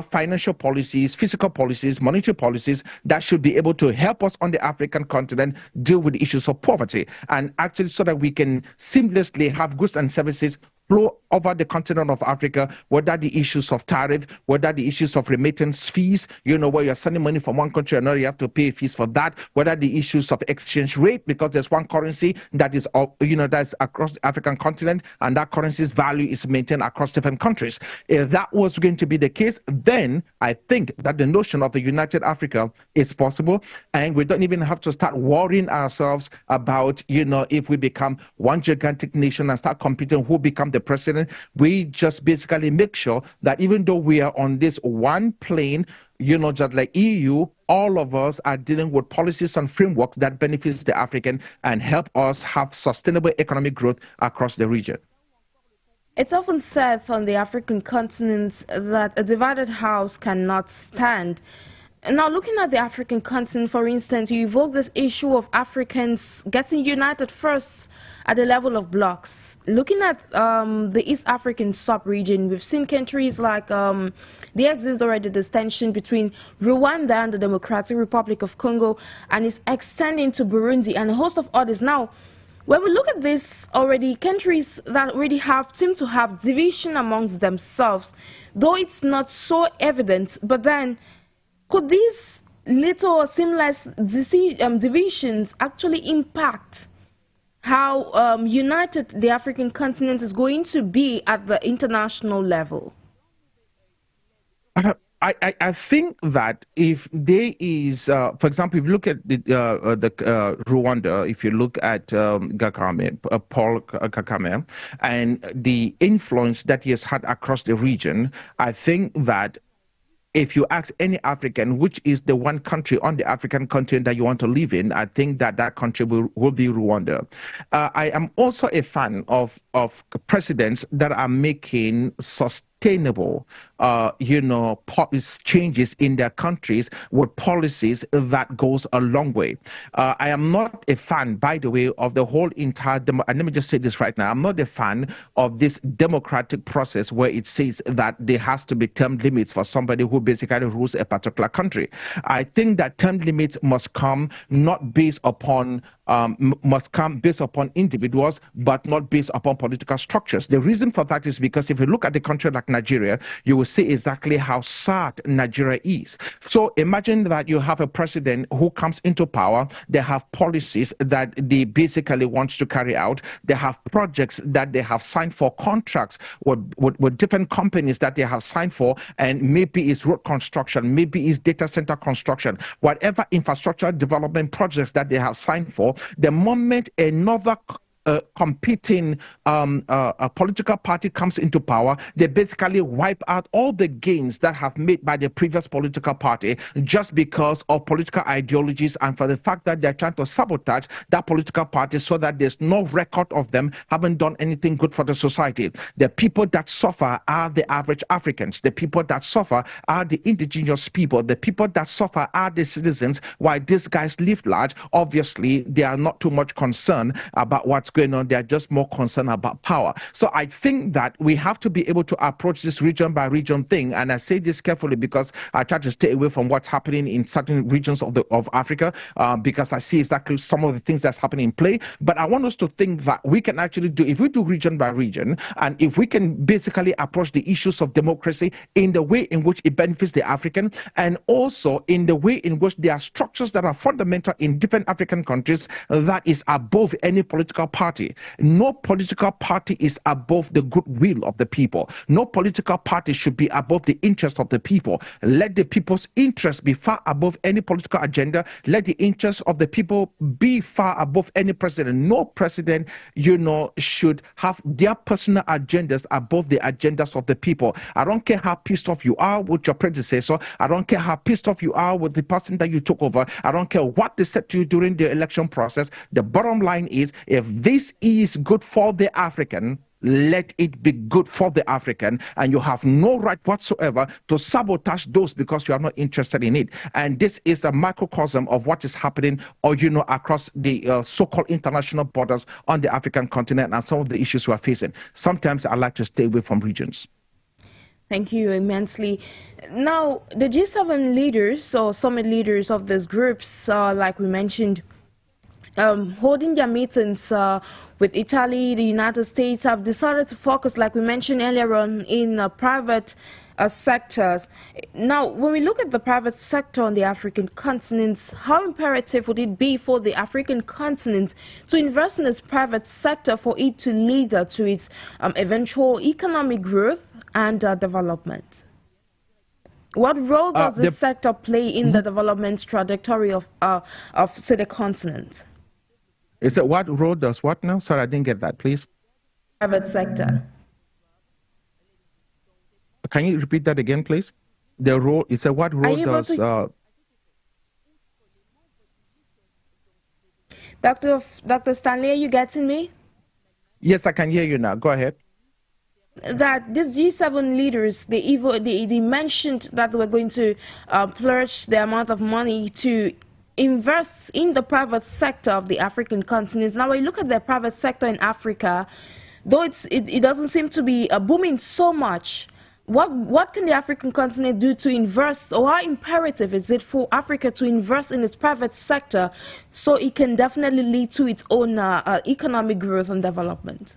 financial policies, fiscal policies, monetary policies that should be able to help us on the African continent deal with the issues of poverty, and actually so that we can seamlessly have goods and services flow over the continent of Africa, whether the issues of tariff, whether the issues of remittance fees, where you're sending money from one country to another, you have to pay fees for that, whether the issues of exchange rate, because there's one currency that is, that's across the African continent, and that currency's value is maintained across different countries. If that was going to be the case, then I think that the notion of the United Africa is possible, and we don't even have to start worrying ourselves about, if we become one gigantic nation and start competing who become the president. We just basically make sure that even though we are on this one plane, just like EU, all of us are dealing with policies and frameworks that benefits the African and help us have sustainable economic growth across the region. It's often said on the African continent that a divided house cannot stand. Now, looking at the African continent, for instance, you evoke this issue of Africans getting united first at the level of blocs. Looking at the East African sub-region, we've seen countries like there exists already this tension between Rwanda and the Democratic Republic of Congo, and it's extending to Burundi and a host of others. Now, when we look at this already, countries that already seem to have division amongst themselves, though it's not so evident, but then could these little or seamless divisions actually impact how united the African continent is going to be at the international level? I think that if there is, for example, if you look at the Rwanda, if you look at Kagame, Paul Kagame, and the influence that he has had across the region, I think that if you ask any African, which is the one country on the African continent that you want to live in, I think that that country will be Rwanda. I am also a fan of presidents that are making sustainable, changes in their countries with policies that goes a long way. I am not a fan, by the way, of the whole entire, and let me just say this right now, I'm not a fan of this democratic process where it says that there has to be term limits for somebody who basically rules a particular country. I think that term limits must come not based upon individuals, but not based upon political structures. The reason for that is because if you look at a country like Nigeria, you will see exactly how sad Nigeria is. So imagine that you have a president who comes into power. They have policies that they basically want to carry out. They have projects that they have signed for, contracts with different companies that they have signed for, and maybe it's road construction, maybe it's data center construction, whatever infrastructure development projects that they have signed for. The moment another competing political party comes into power, they basically wipe out all the gains that have made by the previous political party just because of political ideologies and for the fact that they're trying to sabotage that political party so that there's no record of them having done anything good for the society. The people that suffer are the average Africans. The people that suffer are the indigenous people. The people that suffer are the citizens. While these guys live large, obviously they are not too much concerned about what's going on. They're just more concerned about power. So I think that we have to be able to approach this region by region thing, and I say this carefully because I try to stay away from what's happening in certain regions of Africa because I see exactly some of the things that's happening in play. But I want us to think that we can actually do, if we do region by region, and if we can basically approach the issues of democracy in the way in which it benefits the African, and also in the way in which there are structures that are fundamental in different African countries that is above any political party. No political party is above the goodwill of the people. No political party should be above the interest of the people. Let the people's interest be far above any political agenda. Let the interest of the people be far above any president. No president, should have their personal agendas above the agendas of the people. I don't care how pissed off you are with your predecessor. I don't care how pissed off you are with the person that you took over. I don't care what they said to you during the election process. The bottom line is, if this is good for the African, let it be good for the African, and you have no right whatsoever to sabotage those because you are not interested in it. And this is a microcosm of what is happening, across the so-called international borders on the African continent and some of the issues we are facing. Sometimes I like to stay away from regions. Thank you immensely. Now, the G7 leaders or summit leaders of these groups, like we mentioned, holding their meetings with Italy, the United States, have decided to focus, like we mentioned earlier on, in private sectors. Now, when we look at the private sector on the African continent, how imperative would it be for the African continent to invest in its private sector for it to lead to its eventual economic growth and development? What role does this sector play in the development trajectory of say, the continent? Is it what role does what now? Sorry, I didn't get that, please. Private sector. Can you repeat that again, please? The role is what role does Dr. Stanley, are you getting me? Yes, I can hear you now. Go ahead. That these G7 leaders, they mentioned that they were going to pledge the amount of money to invest in the private sector of the African continent. Now, when you look at the private sector in Africa, though it doesn't seem to be booming so much, what can the African continent do to invest, or how imperative is it for Africa to invest in its private sector so it can definitely lead to its own economic growth and development?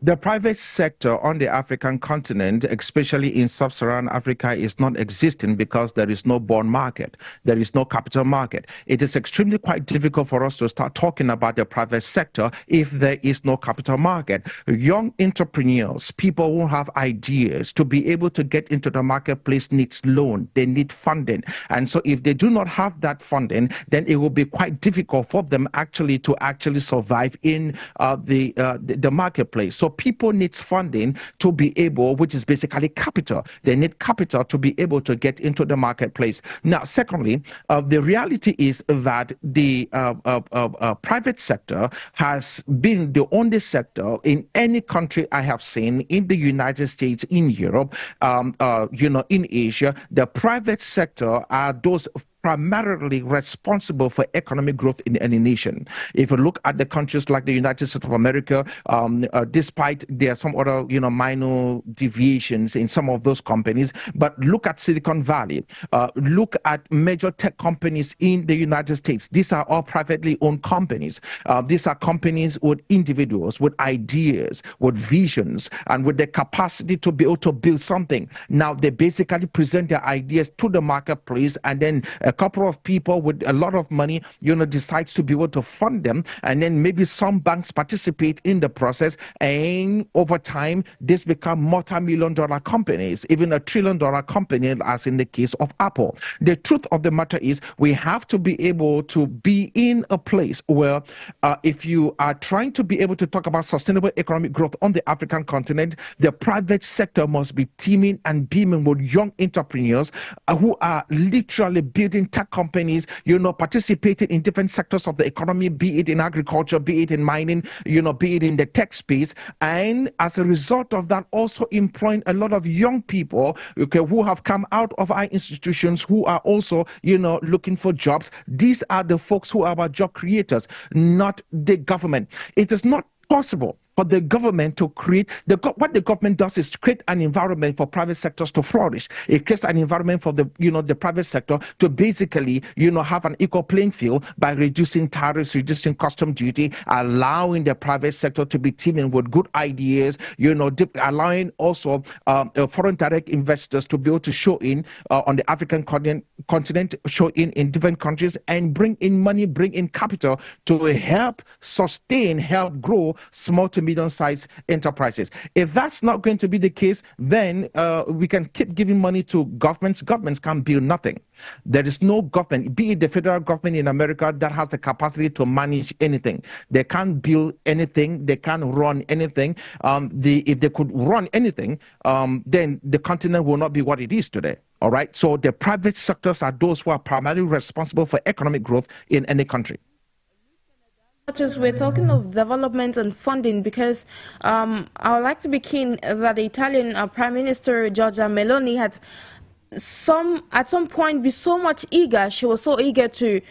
The private sector on the African continent, especially in sub-Saharan Africa, is not existing because there is no bond market. There is no capital market. It is extremely quite difficult for us to start talking about the private sector if there is no capital market. Young entrepreneurs, people who have ideas, to be able to get into the marketplace needs loan. They need funding. And so if they do not have that funding, then it will be quite difficult for them to survive in the marketplace. So people need funding to be able, which is basically capital. They need capital to be able to get into the marketplace. Now, secondly, the reality is that the private sector has been the only sector in any country I have seen, in the United States, in Europe, in Asia. The private sector are those primarily responsible for economic growth in any nation. If you look at the countries like the United States of America, despite there are some other minor deviations in some of those companies, but look at Silicon Valley, look at major tech companies in the United States. These are all privately owned companies. These are companies with individuals, with ideas, with visions, and with the capacity to be able to build something. Now they basically present their ideas to the marketplace, and then a couple of people with a lot of money, decides to be able to fund them, and then maybe some banks participate in the process, and over time, this become multi-million-dollar companies, even a trillion-dollar company, as in the case of Apple. The truth of the matter is, we have to be able to be in a place where, if you are trying to be able to talk about sustainable economic growth on the African continent, the private sector must be teaming and beaming with young entrepreneurs who are literally building tech companies, participating in different sectors of the economy, be it in agriculture, be it in mining, be it in the tech space. And as a result of that, also employing a lot of young people, who have come out of our institutions, who are also, looking for jobs. These are the folks who are our job creators, not the government. It is not possible for the government to create, what the government does is create an environment for private sectors to flourish. It creates an environment for the private sector to basically, have an equal playing field by reducing tariffs, reducing custom duty, allowing the private sector to be teaming with good ideas, allowing also foreign direct investors to be able to show in on the African continent, show in different countries, and bring in money, bring in capital to help sustain, help grow small to medium-sized enterprises. If that's not going to be the case, then we can keep giving money to governments. Governments can't build nothing. There is no government, be it the federal government in America, that has the capacity to manage anything. They can't build anything. They can't run anything. If they could run anything, then the continent will not be what it is today. All right. So the private sectors are those who are primarily responsible for economic growth in any country. As we're talking of development and funding, because I would like to be keen that the Italian Prime Minister Giorgia Meloni had at some point be so much eager. She was so eager to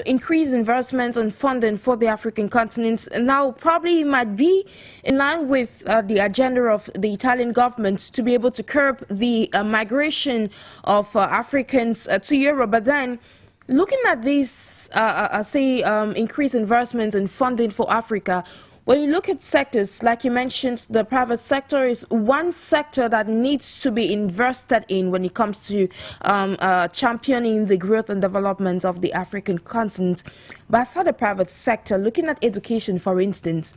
increase investment and funding for the African continent. Now probably it might be in line with the agenda of the Italian government to be able to curb the migration of Africans to Europe, but then Looking at these, increased investment and funding for Africa, when you look at sectors, like you mentioned, the private sector is one sector that needs to be invested in when it comes to championing the growth and development of the African continent. But aside the private sector, looking at education, for instance,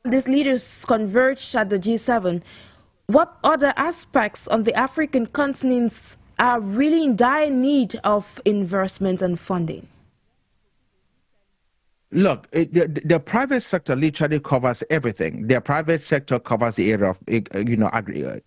these leaders converged at the G7. What other aspects of the African continent are really in dire need of investment and funding? Look, the private sector literally covers everything. The private sector covers the area of,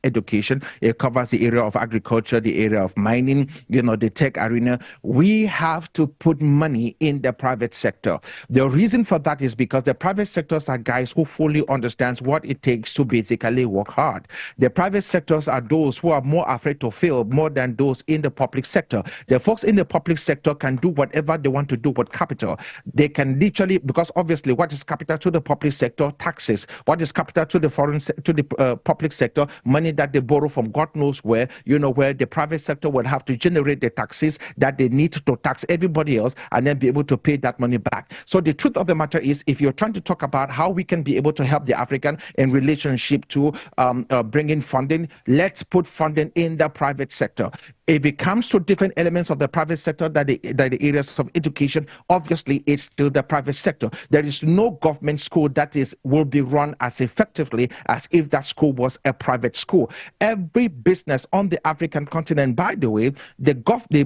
education. It covers the area of agriculture, the area of mining, the tech arena. We have to put money in the private sector. The reason for that is because the private sectors are guys who fully understands what it takes to basically work hard. The private sectors are those who are more afraid to fail more than those in the public sector. The folks in the public sector can do whatever they want to do with capital. They can literally, because obviously what is capital to the public sector? Taxes. What is capital to the public sector? Money that they borrow from God knows where, where the private sector would have to generate the taxes that they need to tax everybody else and then be able to pay that money back. So the truth of the matter is, if you're trying to talk about how we can be able to help the African in relationship to bring in funding, let's put funding in the private sector. If it comes to different elements of the private sector, that the areas of education, obviously it's still the private sector. There is no government school that will be run as effectively as if that school was a private school. Every business on the African continent, by the way, the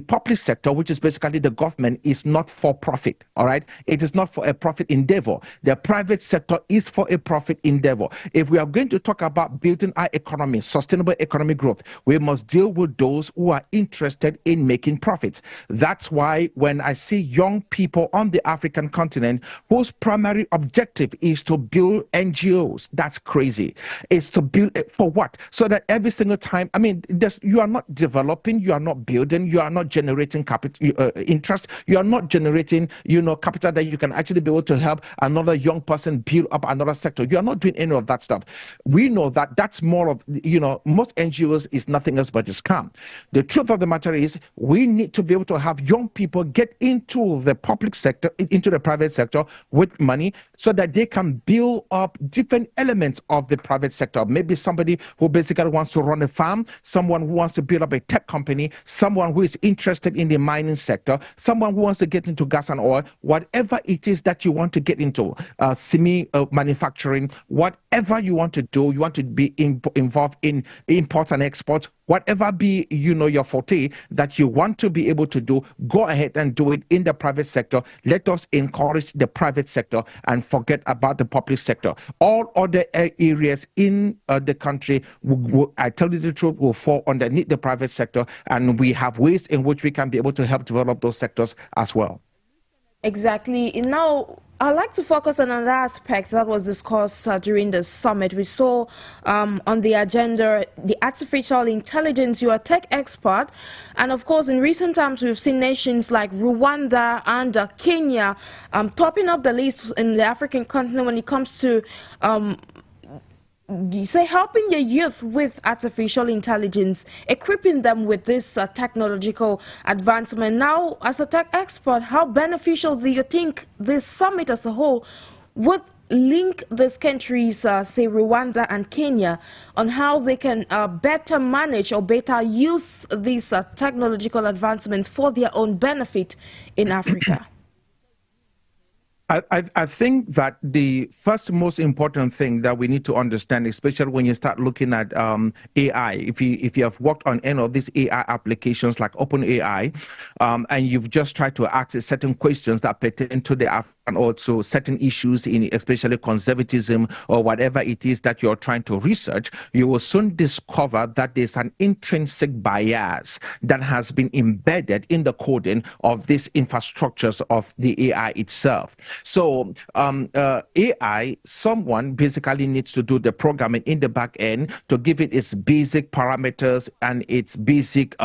public sector, which is basically the government, is not for profit. All right, it is not for a profit endeavor. The private sector is for a profit endeavor. If we are going to talk about building our economy, sustainable economic growth, we must deal with those who are interested in making profits. That's why when I see young people on the African continent whose primary objective is to build NGOs, that's crazy. It's to build for what? So that every single time, you are not developing, you are not building, you are not generating capital interest, you are not generating, capital that you can actually be able to help another young person build up another sector. You are not doing any of that stuff. We know that that's more of, most NGOs is nothing else but a scam. The truth of the matter is, we need to be able to have young people get into the public sector, into the private sector with money, so that they can build up different elements of the private sector. Maybe somebody who basically wants to run a farm, someone who wants to build up a tech company, someone who is interested in the mining sector, someone who wants to get into gas and oil, whatever it is that you want to get into, manufacturing, whatever you want to do, you want to be involved in imports and exports, whatever be, your forte that you want to be able to do, go ahead and do it in the private sector. Let us encourage the private sector and forget about the public sector. All other areas in the country, I tell you the truth, will fall underneath the private sector, and we have ways in which we can be able to help develop those sectors as well. Exactly. Now, I'd like to focus on another aspect that was discussed during the summit. We saw on the agenda the artificial intelligence. You are a tech expert, and of course, in recent times, we've seen nations like Rwanda and Kenya topping up the list in the African continent when it comes to helping your youth with artificial intelligence, equipping them with this technological advancement. Now, as a tech expert, how beneficial do you think this summit as a whole would link these countries, say Rwanda and Kenya, on how they can better manage or better use these technological advancements for their own benefit in Africa? I think that the first most important thing that we need to understand, especially when you start looking at AI, if you have worked on any of these AI applications like OpenAI, and you've just tried to ask certain questions that pertain to the and also certain issues in especially conservatism or whatever it is that you're trying to research, you will soon discover that there's an intrinsic bias that has been embedded in the coding of these infrastructures of the AI itself. So AI, someone basically needs to do the programming in the back end to give it its basic parameters and its basic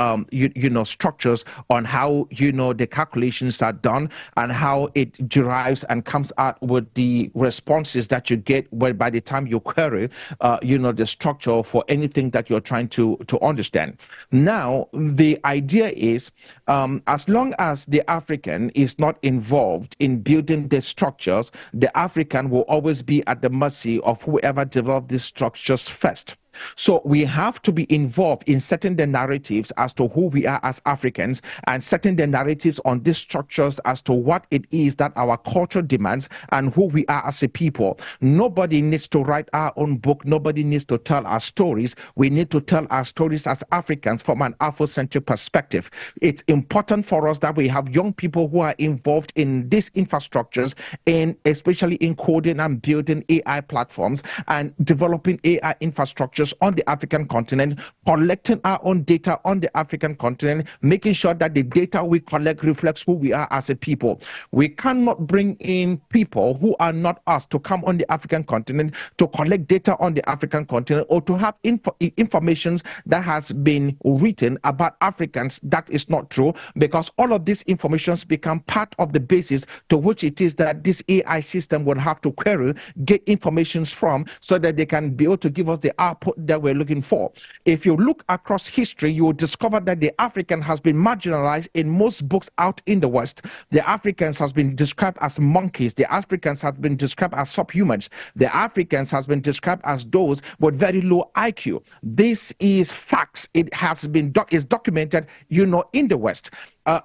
structures on how the calculations are done and how it derives and comes out with the responses that you get by the time you query the structure for anything that you're trying to understand. Now the idea is as long as the African is not involved in building the structures, the African will always be at the mercy of whoever developed these structures first. So we have to be involved in setting the narratives as to who we are as Africans and setting the narratives on these structures as to what it is that our culture demands and who we are as a people. Nobody needs to write our own book. Nobody needs to tell our stories. We need to tell our stories as Africans from an Afrocentric perspective. It's important for us that we have young people who are involved in these infrastructures, and especially in coding and building AI platforms and developing AI infrastructures on the African continent, collecting our own data on the African continent, making sure that the data we collect reflects who we are as a people. We cannot bring in people who are not us to come on the African continent to collect data on the African continent or to have information that has been written about Africans that is not true, because all of these informations become part of the basis to which it is that this AI system will have to query, get informations from, so that they can be able to give us the output that we're looking for. If you look across history, you will discover that the African has been marginalized in most books out in the West. The Africans has been described as monkeys. The Africans have been described as subhumans. The Africans has been described as those with very low IQ. This is facts. It has been is documented, in the West.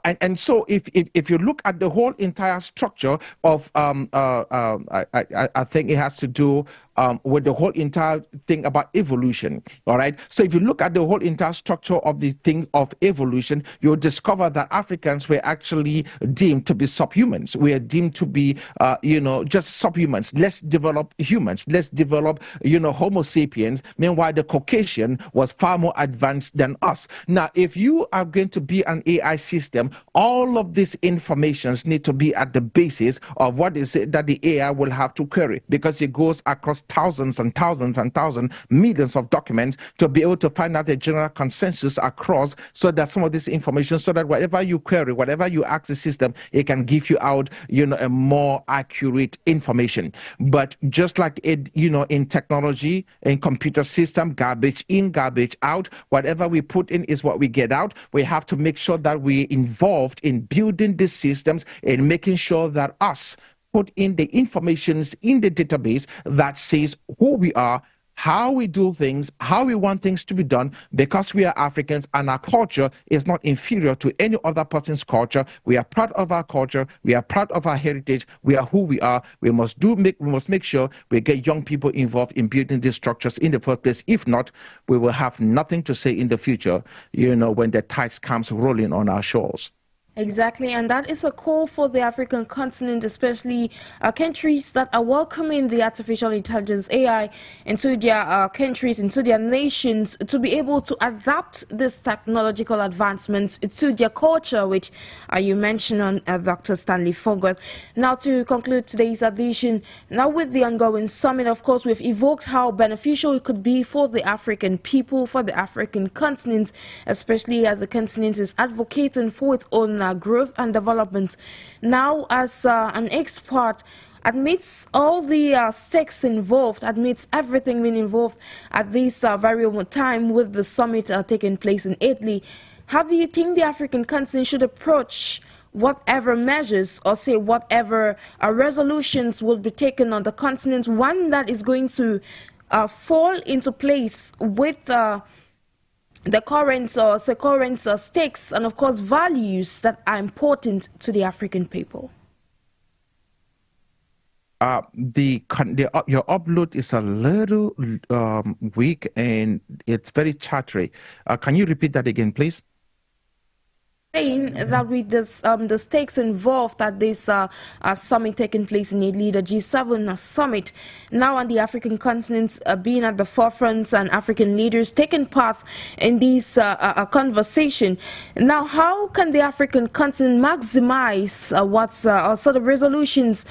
And so if you look at the whole entire structure of I think it has to do with the whole entire thing about evolution. All right. So if you look at the whole entire structure of the thing of evolution, you'll discover that Africans were actually deemed to be subhumans. We are deemed to be just subhumans. Let's develop humans. Let's develop Homo sapiens. Meanwhile, the Caucasian was far more advanced than us. Now, if you are going to be an AI system, all of these informations need to be at the basis of what is it that the AI will have to query, because it goes across thousands and thousands and thousands, millions of documents to be able to find out a general consensus across, so that some of this information, so that whatever you query, whatever you ask the system, it can give you out, a more accurate information. But just like it, in technology, in computer system, garbage in, garbage out, whatever we put in is what we get out. We have to make sure that we involved in building these systems and making sure that us put in the informations in the database that says who we are, how we do things, how we want things to be done, because we are Africans and our culture is not inferior to any other person's culture. We are proud of our culture. We are proud of our heritage. We are who we are. We must make sure we get young people involved in building these structures in the first place. If not, we will have nothing to say in the future, when the tides comes rolling on our shores. Exactly, and that is a call for the African continent, especially countries that are welcoming the artificial intelligence AI into their countries, into their nations, to be able to adapt this technological advancements to their culture, which you mentioned on Dr. Stanley FONGOD. Now, to conclude today's edition, now with the ongoing summit, of course, we've evoked how beneficial it could be for the African people, for the African continent, especially as the continent is advocating for its own growth and development. Now, as an expert, amidst all the stakes involved, amidst everything being involved at this very time with the summit taking place in Italy, how do you think the African continent should approach whatever measures, or say whatever resolutions will be taken on the continent, one that is going to fall into place with the current stakes and, of course, values that are important to the African people? Your upload is a little weak and it's very chattery. Can you repeat that again, please? saying that with this, the stakes involved at this summit taking place in Italy, the G7 summit, now on the African continent being at the forefront and African leaders taking part in this conversation. Now, how can the African continent maximize what's also the resolutions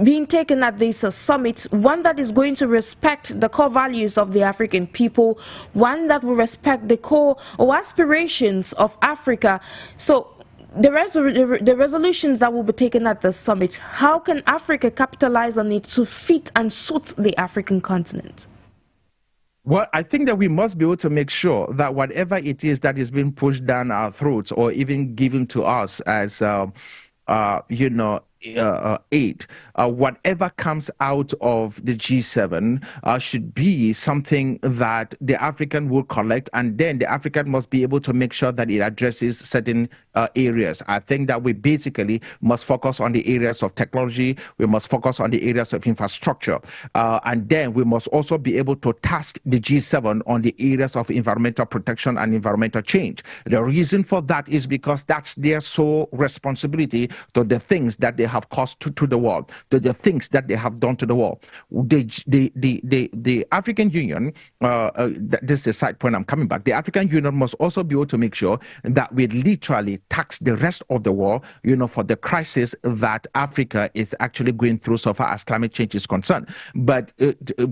being taken at this summit, one that is going to respect the core values of the African people, one that will respect the core or aspirations of Africa? So the resolutions that will be taken at the summit, how can Africa capitalize on it to fit and suit the African continent? Well, I think that we must be able to make sure that whatever it is that is being pushed down our throats or even given to us as, aid, whatever comes out of the G7 should be something that the African will collect, and then the African must be able to make sure that it addresses certain areas. I think that we basically must focus on the areas of technology, we must focus on the areas of infrastructure, and then we must also be able to task the G7 on the areas of environmental protection and environmental change. The reason for that is because that's their sole responsibility to the things that they have caused to the world, to the things that they have done to the world. The African Union, this is a side point, I'm coming back, the African Union must also be able to make sure that we literally tax the rest of the world, for the crisis that Africa is actually going through so far as climate change is concerned. But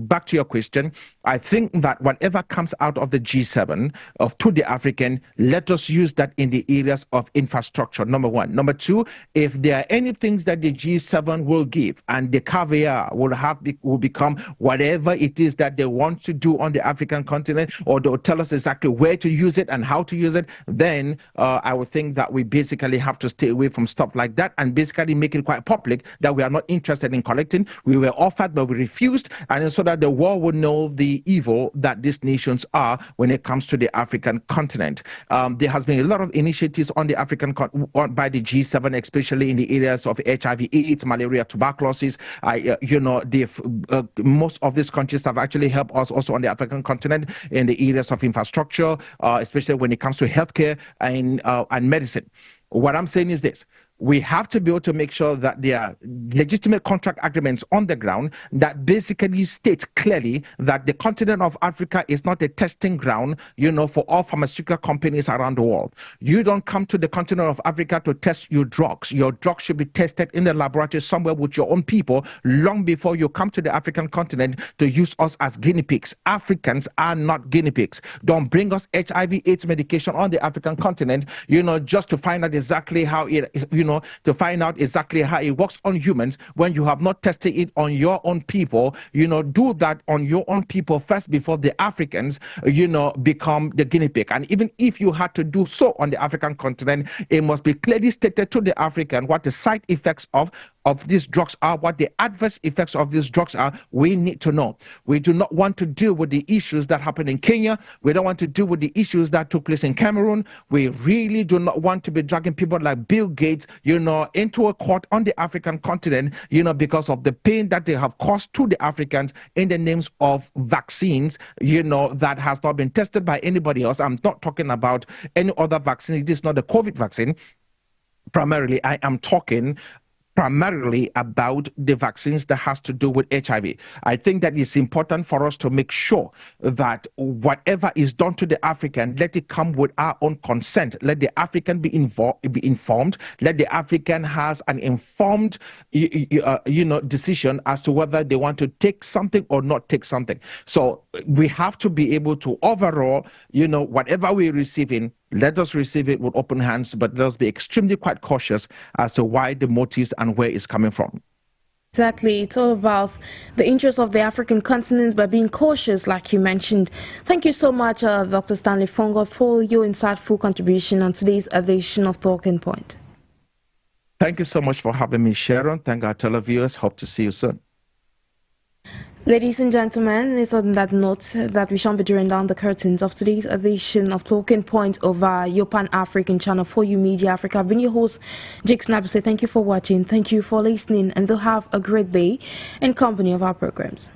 back to your question, I think that whatever comes out of the G7 to the African, let us use that in the areas of infrastructure, number one. Number two, if there are any things that the G7 will give and the caviar will become whatever it is that they want to do on the African continent, or they'll tell us exactly where to use it and how to use it, then I would think that we basically have to stay away from stuff like that and basically make it quite public that we are not interested in collecting. We were offered, but we refused, and so that the world would know the evil that these nations are when it comes to the African continent. There has been a lot of initiatives on the African by the G7, especially in the areas of HIV/AIDS, malaria, tuberculosis. Most of these countries have actually helped us also on the African continent in the areas of infrastructure, especially when it comes to healthcare and medicine. What I'm saying is this: we have to be able to make sure that there are legitimate contract agreements on the ground that basically state clearly that the continent of Africa is not a testing ground, for all pharmaceutical companies around the world. You don't come to the continent of Africa to test your drugs. Your drugs should be tested in the laboratory somewhere with your own people long before you come to the African continent to use us as guinea pigs. Africans are not guinea pigs. Don't bring us HIV/AIDS medication on the African continent, just to find out exactly how it, to find out exactly how it works on humans when you have not tested it on your own people. Do that on your own people first before the Africans, become the guinea pig. And even if you had to do so on the African continent, it must be clearly stated to the African what the side effects of these drugs are, what the adverse effects of these drugs are. We need to know. We do not want to deal with the issues that happen in Kenya. We don't want to deal with the issues that took place in Cameroon. We really do not want to be dragging people like Bill Gates, into a court on the African continent, because of the pain that they have caused to the Africans in the names of vaccines, that has not been tested by anybody else. I'm not talking about any other vaccine. It is not the COVID vaccine. Primarily, I am talking primarily about the vaccines that has to do with HIV. I think that it's important for us to make sure that whatever is done to the African, let it come with our own consent. Let the African be informed. Let the African has an informed, decision as to whether they want to take something or not take something. So we have to be able to overall, whatever we're receiving, let us receive it with open hands, but let us be extremely quite cautious as to why the motives and where it's coming from. Exactly. It's all about the interests of the African continent by being cautious, like you mentioned. Thank you so much, Dr. Stanley FONGOD, for your insightful contribution on today's edition of Talking Point. Thank you so much for having me, Sharon. Thank our televiewers. Hope to see you soon. Ladies and gentlemen, it's on that note that we shall be drawing down the curtains of today's edition of Talking Point over your Pan-African channel for you Media Africa. I've been your host, NJIX NABESEH. Thank you for watching. Thank you for listening, and do have a great day in company of our programs.